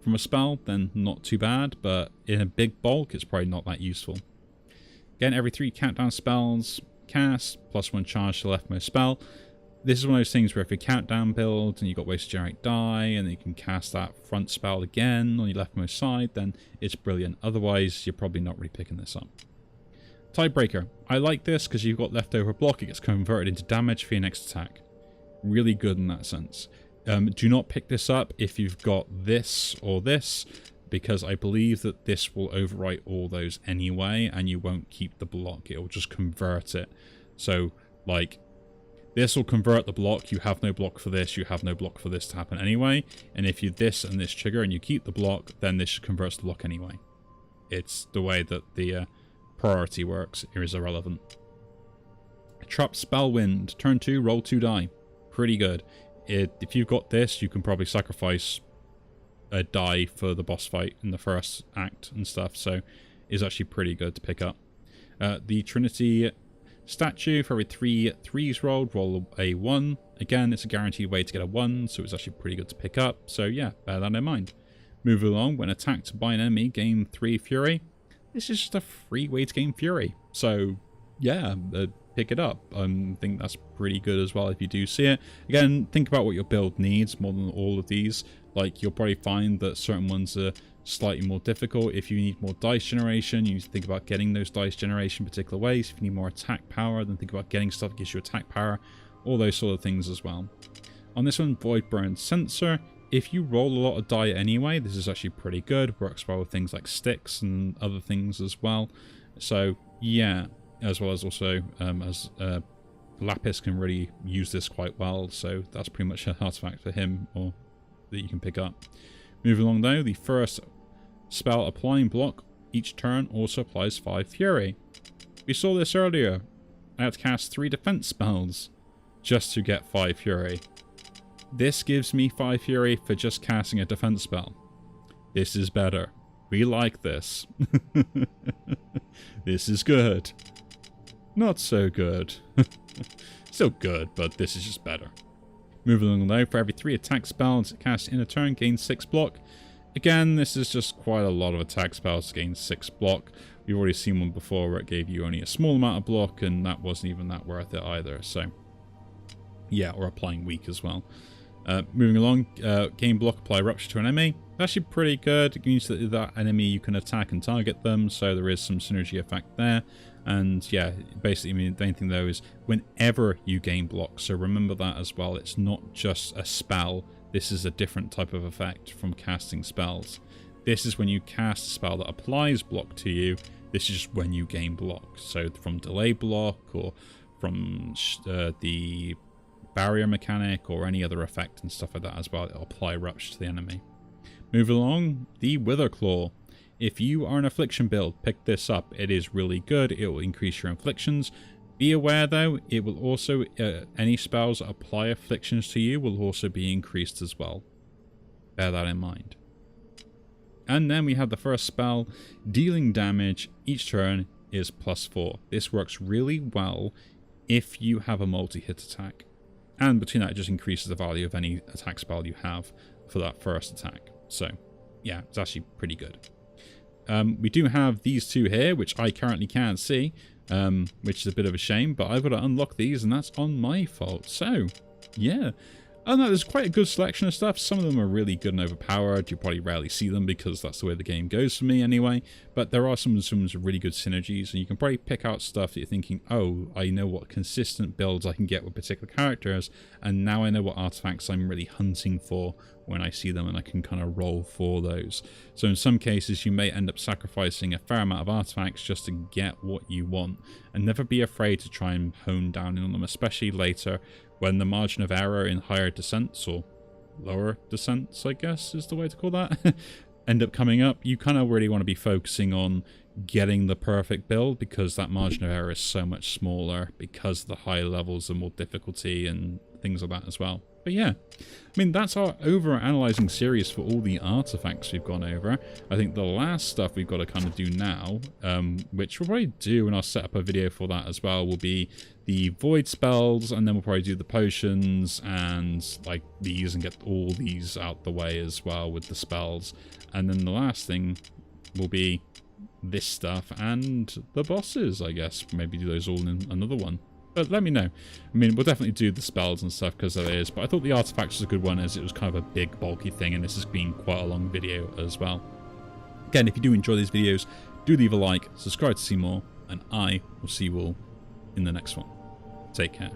from a spell, then not too bad, but in a big bulk, it's probably not that useful. Again, every 3 countdown spells cast, plus 1 charge to leftmost spell. This is one of those things where if you countdown build and you've got ways to generate die, and then you can cast that front spell again on your leftmost side, then it's brilliant. Otherwise, you're probably not really picking this up. Tiebreaker. I like this because you've got leftover block. It gets converted into damage for your next attack. Really good in that sense. Do not pick this up if you've got this or this, because I believe that this will overwrite all those anyway, and you won't keep the block. It will just convert it. So, like, this will convert the block. You have no block for this. You have no block for this to happen anyway. And if you this and this trigger and you keep the block, then this converts the block anyway. It's the way that the priority works. It is irrelevant. Trap Spellwind. Turn 2, roll 2 die. Pretty good. If you've got this, you can probably sacrifice a die for the boss fight in the first act and stuff, so it's actually pretty good to pick up. The Trinity Statue. For every 3 3s rolled, roll a 1. Again, it's a guaranteed way to get a 1, so it's actually pretty good to pick up, so yeah, bear that in mind. Moving along, when attacked by an enemy, gain 3 Fury. This is just a free way to gain Fury, so yeah, pick it up. I think that's pretty good as well if you do see it. Again, think about what your build needs more than all of these. Like, you'll probably find that certain ones are slightly more difficult. If you need more dice generation, you need to think about getting those dice generation particular ways. If you need more attack power, then think about getting stuff that gives you attack power. All those sort of things as well. On this one, Void Burn Sensor. If you roll a lot of die anyway, this is actually pretty good. Works well with things like sticks and other things as well. So, yeah. As well as also as Lapis can really use this quite well, so that's pretty much an artifact for him or that you can pick up. Moving along though, the first spell applying block each turn also applies 5 Fury. We saw this earlier. I had to cast 3 defense spells just to get 5 Fury. This gives me 5 Fury for just casting a defense spell. This is better. We like this. This is good. Not so good. Still good, but this is just better. Moving along though, for every 3 attack spells cast in a turn, gain 6 block. Again, this is just quite a lot of attack spells to gain 6 block. We've already seen one before where it gave you only a small amount of block, and that wasn't even that worth it either. So, yeah, or applying weak as well. Moving along, gain block, apply rupture to an enemy. That's actually pretty good. It means that that enemy you can attack and target them, so there is some synergy effect there. And yeah, basically, I mean, the main thing though is whenever you gain block, so remember that as well. It's not just a spell. This is a different type of effect from casting spells. This is when you cast a spell that applies block to you. This is just when you gain block. So from delay block or from the barrier mechanic or any other effect and stuff like that as well, it'll apply rupture to the enemy. Moving along, the Wither Claw. If you are an affliction build, pick this up. It is really good. It will increase your inflictions. Be aware though, it will also, any spells that apply afflictions to you will also be increased as well. Bear that in mind. And then we have the first spell, dealing damage each turn is +4. This works really well if you have a multi-hit attack. And between that, it just increases the value of any attack spell you have for that first attack. So, yeah, it's actually pretty good. We do have these two here, which I currently can't see, which is a bit of a shame, but I've got to unlock these, and that's on my fault. So, yeah. Oh no, there's quite a good selection of stuff. Some of them are really good and overpowered. You probably rarely see them because that's the way the game goes for me anyway. But there are some really good synergies, and you can probably pick out stuff that you're thinking, oh, I know what consistent builds I can get with particular characters, and now I know what artifacts I'm really hunting for when I see them, and I can kind of roll for those. So in some cases, you may end up sacrificing a fair amount of artifacts just to get what you want, and never be afraid to try and hone down on them, especially later when the margin of error in higher descents, or lower descents, I guess is the way to call that, end up coming up. You kind of really want to be focusing on getting the perfect build, because that margin of error is so much smaller because of the higher levels of more difficulty and things like that as well. But yeah, I mean, that's our analyzing series for all the artifacts we've gone over. I think the last stuff we've got to kind of do now, which we'll probably do, and I'll set up a video for that as well, will be the void spells, and then we'll probably do the potions and like these and get all these out the way as well with the spells. And then the last thing will be this stuff and the bosses, I guess. Maybe do those all in another one. But let me know. I mean, we'll definitely do the spells and stuff because there is, but I thought the artifacts was a good one as it was kind of a big, bulky thing, and this has been quite a long video as well. Again, if you do enjoy these videos, do leave a like, subscribe to see more, and I will see you all in the next one. Take care.